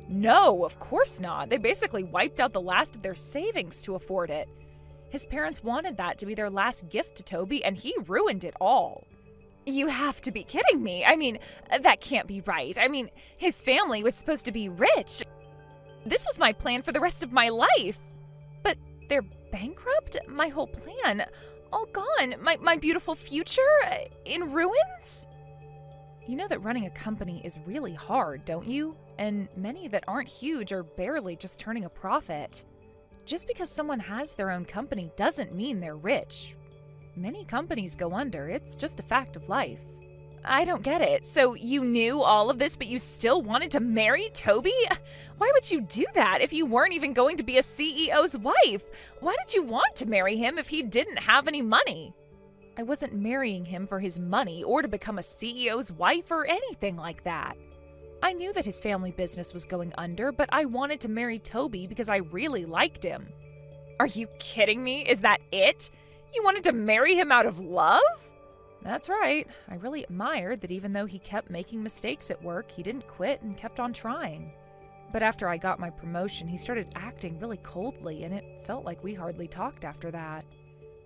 No, of course not. They basically wiped out the last of their savings to afford it. His parents wanted that to be their last gift to Toby, and he ruined it all. You have to be kidding me. I mean, that can't be right. I mean, his family was supposed to be rich. This was my plan for the rest of my life. But they're bankrupt? My whole plan, all gone. My beautiful future in ruins? You know that running a company is really hard, don't you? And many that aren't huge are barely just turning a profit. Just because someone has their own company doesn't mean they're rich. Many companies go under. It's just a fact of life. I don't get it. So you knew all of this, but you still wanted to marry Toby? Why would you do that if you weren't even going to be a CEO's wife? Why did you want to marry him if he didn't have any money? I wasn't marrying him for his money or to become a CEO's wife or anything like that. I knew that his family business was going under, but I wanted to marry Toby because I really liked him. Are you kidding me? Is that it? You wanted to marry him out of love? That's right. I really admired that even though he kept making mistakes at work, he didn't quit and kept on trying. But after I got my promotion, he started acting really coldly, and it felt like we hardly talked after that.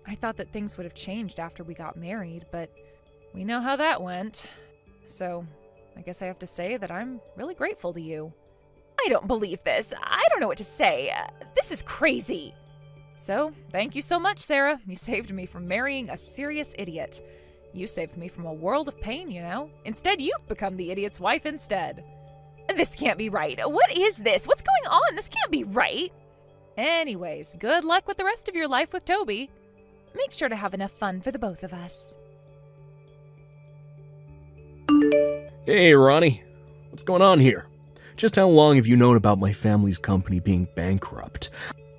I thought that things would have changed after we got married, but we know how that went. So I guess I have to say that I'm really grateful to you. I don't believe this. I don't know what to say. This is crazy. So, thank you so much, Sarah. You saved me from marrying a serious idiot. You saved me from a world of pain, you know? Instead, you've become the idiot's wife instead. This can't be right. What is this? What's going on? This can't be right. Anyways, good luck with the rest of your life with Toby. make sure to have enough fun for the both of us. Hey, Ronnie. What's going on here? Just how long have you known about my family's company being bankrupt?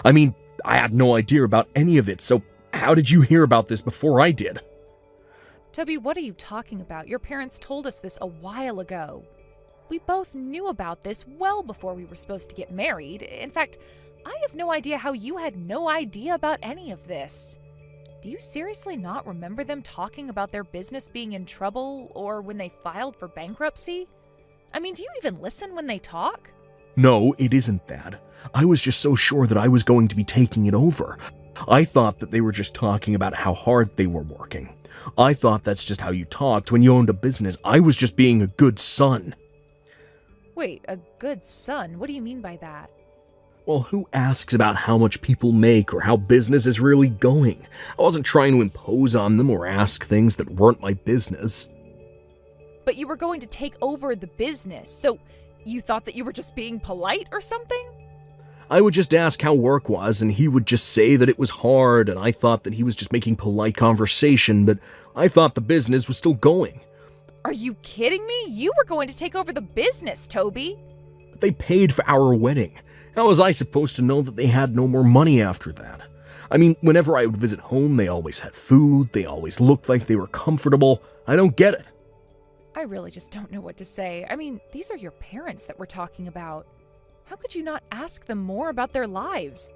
I mean, I had no idea about any of it, so how did you hear about this before I did? Toby, what are you talking about? Your parents told us this a while ago. We both knew about this well before we were supposed to get married. In fact, I have no idea how you had no idea about any of this. Do you seriously not remember them talking about their business being in trouble or when they filed for bankruptcy? I mean, do you even listen when they talk? No, it isn't that. I was just so sure that I was going to be taking it over. I thought that they were just talking about how hard they were working. I thought that's just how you talked when you owned a business. I was just being a good son. Wait, a good son? What do you mean by that? Well, who asks about how much people make or how business is really going? I wasn't trying to impose on them or ask things that weren't my business. But you were going to take over the business, so you thought that you were just being polite or something? I would just ask how work was, and he would just say that it was hard, and I thought that he was just making polite conversation, but I thought the business was still going. Are you kidding me? You were going to take over the business, Toby. But they paid for our wedding. How was I supposed to know that they had no more money after that? I mean, whenever I would visit home, they always had food, they always looked like they were comfortable. I don't get it. I really just don't know what to say. I mean, these are your parents that we're talking about. How could you not ask them more about their lives?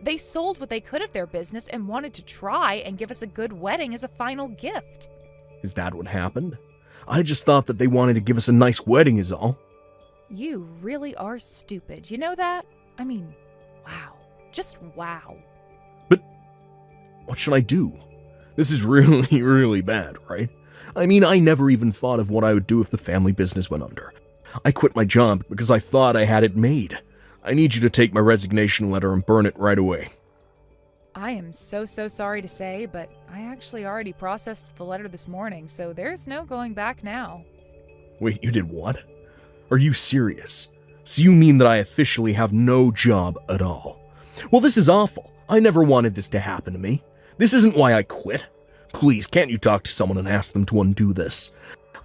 They sold what they could of their business and wanted to try and give us a good wedding as a final gift. Is that what happened? I just thought that they wanted to give us a nice wedding is all. You really are stupid. You know that? I mean, wow. Just wow. But what should I do? This is really, really bad, right? I mean, I never even thought of what I would do if the family business went under. I quit my job because I thought I had it made. I need you to take my resignation letter and burn it right away. I am so sorry to say, but I actually already processed the letter this morning, so there's no going back now. Wait, you did what? Are you serious? So you mean that I officially have no job at all? Well, this is awful. I never wanted this to happen to me. This isn't why I quit. Please, can't you talk to someone and ask them to undo this?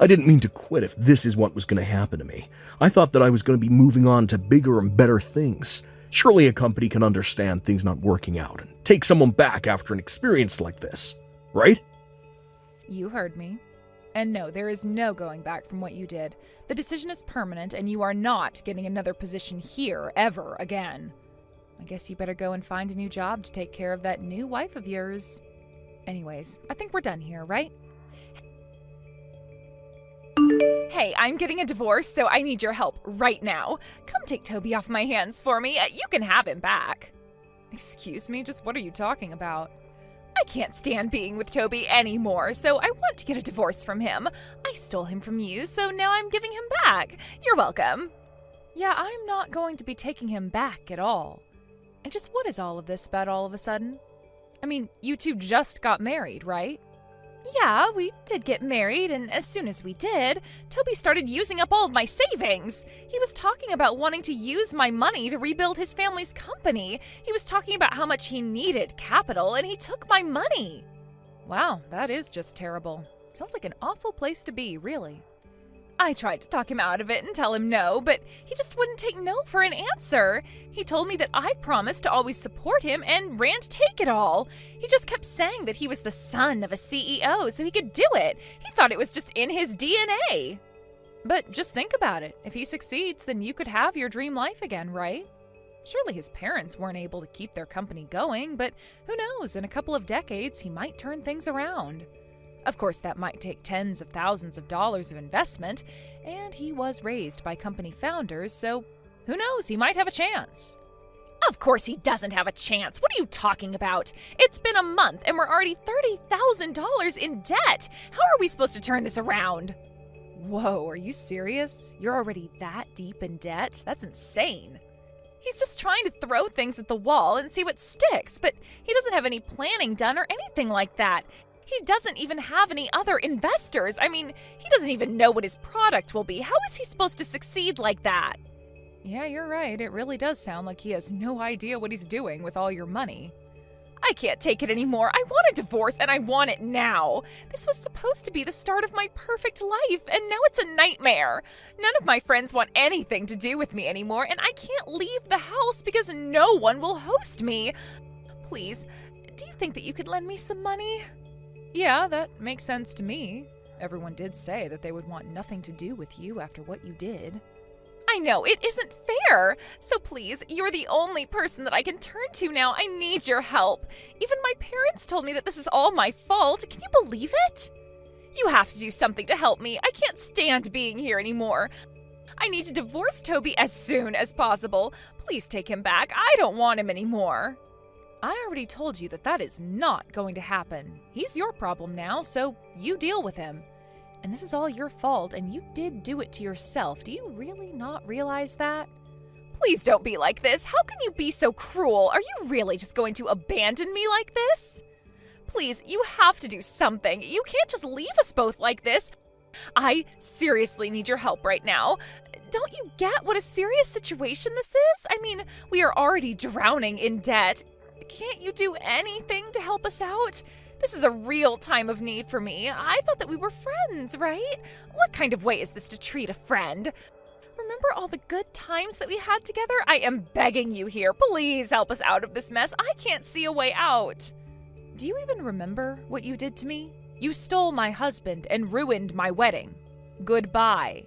I didn't mean to quit if this is what was going to happen to me. I thought that I was going to be moving on to bigger and better things. Surely a company can understand things not working out and take someone back after an experience like this, right? You heard me. And no, there is no going back from what you did. The decision is permanent, and you are not getting another position here ever again. I guess you better go and find a new job to take care of that new wife of yours. Anyways, I think we're done here, right? Hey, I'm getting a divorce, so I need your help right now. Come take Toby off my hands for me. You can have him back. Excuse me, just what are you talking about? I can't stand being with Toby anymore, so I want to get a divorce from him. I stole him from you, so now I'm giving him back. You're welcome. Yeah, I'm not going to be taking him back at all. And just what is all of this about all of a sudden? I mean, you two just got married, right? Yeah, we did get married, and as soon as we did, Toby started using up all of my savings. He was talking about wanting to use my money to rebuild his family's company. He was talking about how much he needed capital, and he took my money. Wow, that is just terrible. Sounds like an awful place to be, really. I tried to talk him out of it and tell him no, but he just wouldn't take no for an answer. He told me that I'd promised to always support him and ran to take it all. He just kept saying that he was the son of a CEO, so he could do it. He thought it was just in his DNA. But just think about it. If he succeeds, then you could have your dream life again, right? Surely his parents weren't able to keep their company going, but who knows, in a couple of decades, he might turn things around. Of course, that might take tens of thousands of dollars of investment, and he was raised by company founders, so who knows, he might have a chance. Of course he doesn't have a chance. What are you talking about? It's been a month, and we're already $30,000 in debt. How are we supposed to turn this around? Whoa, are you serious? You're already that deep in debt? That's insane. He's just trying to throw things at the wall and see what sticks, but he doesn't have any planning done or anything like that. He doesn't even have any other investors. I mean, he doesn't even know what his product will be. How is he supposed to succeed like that? Yeah, you're right. It really does sound like he has no idea what he's doing with all your money. I can't take it anymore. I want a divorce and I want it now. This was supposed to be the start of my perfect life, and now it's a nightmare. None of my friends want anything to do with me anymore, and I can't leave the house because no one will host me. Please, do you think that you could lend me some money? Yeah, that makes sense to me. Everyone did say that they would want nothing to do with you after what you did. I know, it isn't fair. So please, you're the only person that I can turn to now. I need your help. Even my parents told me that this is all my fault. Can you believe it? You have to do something to help me. I can't stand being here anymore. I need to divorce Toby as soon as possible. Please take him back. I don't want him anymore. I already told you that is not going to happen. He's your problem now, so you deal with him. And this is all your fault, and you did do it to yourself. Do you really not realize that? Please don't be like this. How can you be so cruel? Are you really just going to abandon me like this? Please, you have to do something. You can't just leave us both like this. I seriously need your help right now. Don't you get what a serious situation this is? I mean, we are already drowning in debt. Can't you do anything to help us out? This is a real time of need for me. I thought that we were friends, right? What kind of way is this to treat a friend? Remember all the good times that we had together? I am begging you here. Please help us out of this mess. I can't see a way out. Do you even remember what you did to me? You stole my husband and ruined my wedding. Goodbye.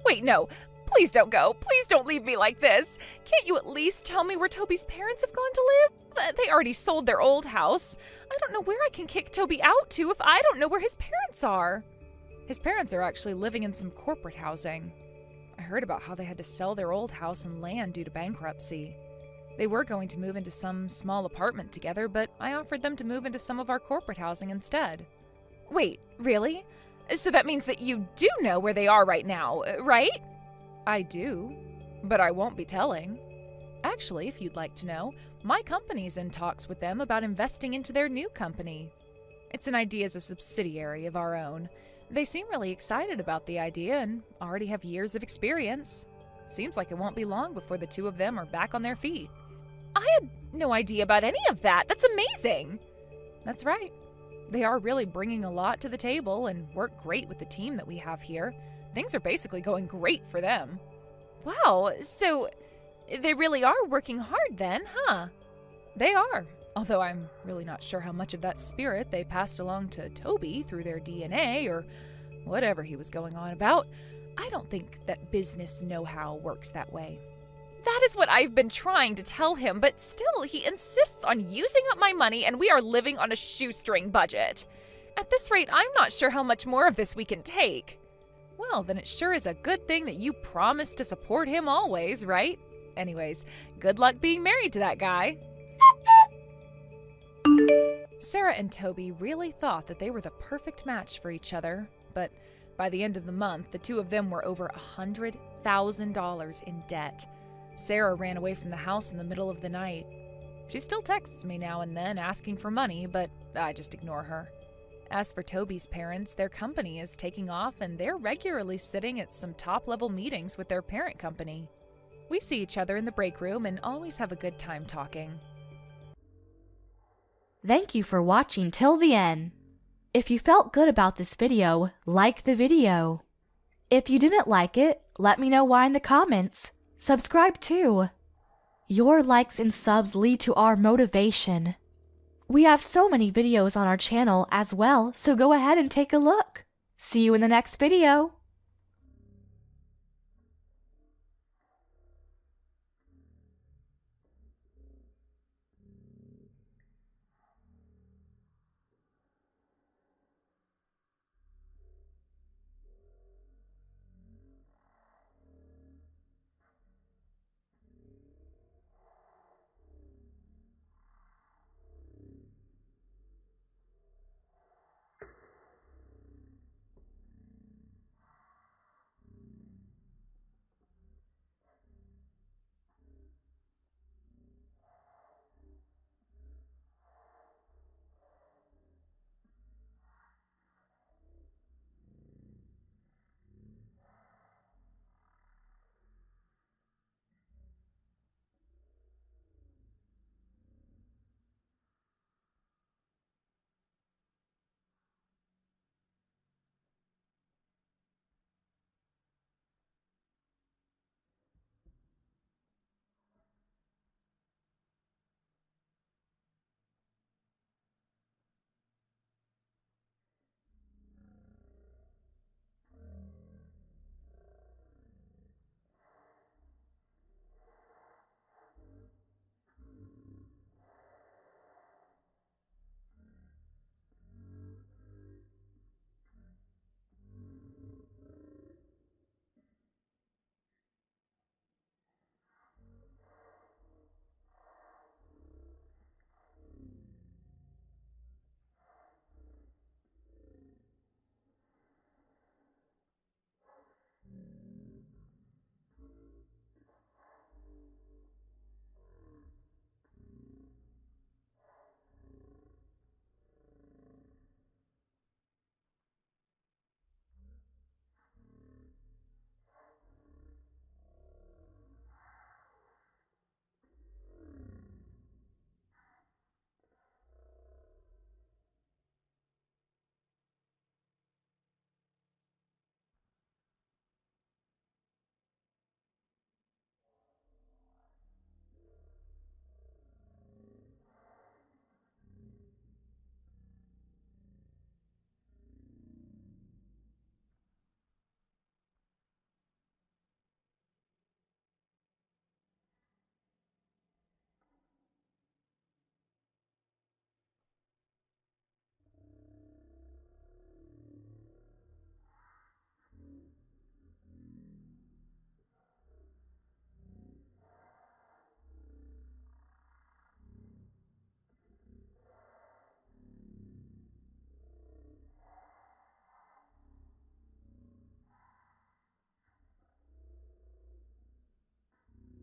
Wait, no. Please don't go. Please don't leave me like this. Can't you at least tell me where Toby's parents have gone to live? They already sold their old house. I don't know where I can kick Toby out to if I don't know where his parents are. His parents are actually living in some corporate housing. I heard about how they had to sell their old house and land due to bankruptcy. They were going to move into some small apartment together, but I offered them to move into some of our corporate housing instead. Wait, really? So that means that you do know where they are right now, right? I do, but I won't be telling. Actually, if you'd like to know, my company's in talks with them about investing into their new company. It's an idea as a subsidiary of our own. They seem really excited about the idea and already have years of experience. Seems like it won't be long before the two of them are back on their feet. I had no idea about any of that. That's amazing. That's right. They are really bringing a lot to the table and work great with the team that we have here. Things are basically going great for them. Wow, so they really are working hard then, huh? They are, although I'm really not sure how much of that spirit they passed along to Toby through their DNA or whatever he was going on about. I don't think that business know-how works that way. That is what I've been trying to tell him, but still he insists on using up my money and we are living on a shoestring budget. At this rate, I'm not sure how much more of this we can take. Well, then it sure is a good thing that you promised to support him always, right? Anyways, good luck being married to that guy. Sarah and Toby really thought that they were the perfect match for each other, but by the end of the month, the two of them were over $100,000 in debt. Sarah ran away from the house in the middle of the night. She still texts me now and then asking for money, but I just ignore her. As for Toby's parents, their company is taking off and they're regularly sitting at some top-level meetings with their parent company. We see each other in the break room and always have a good time talking. Thank you for watching till the end. If you felt good about this video, like the video. If you didn't like it, let me know why in the comments. Subscribe too. Your likes and subs lead to our motivation. We have so many videos on our channel as well, so go ahead and take a look. See you in the next video.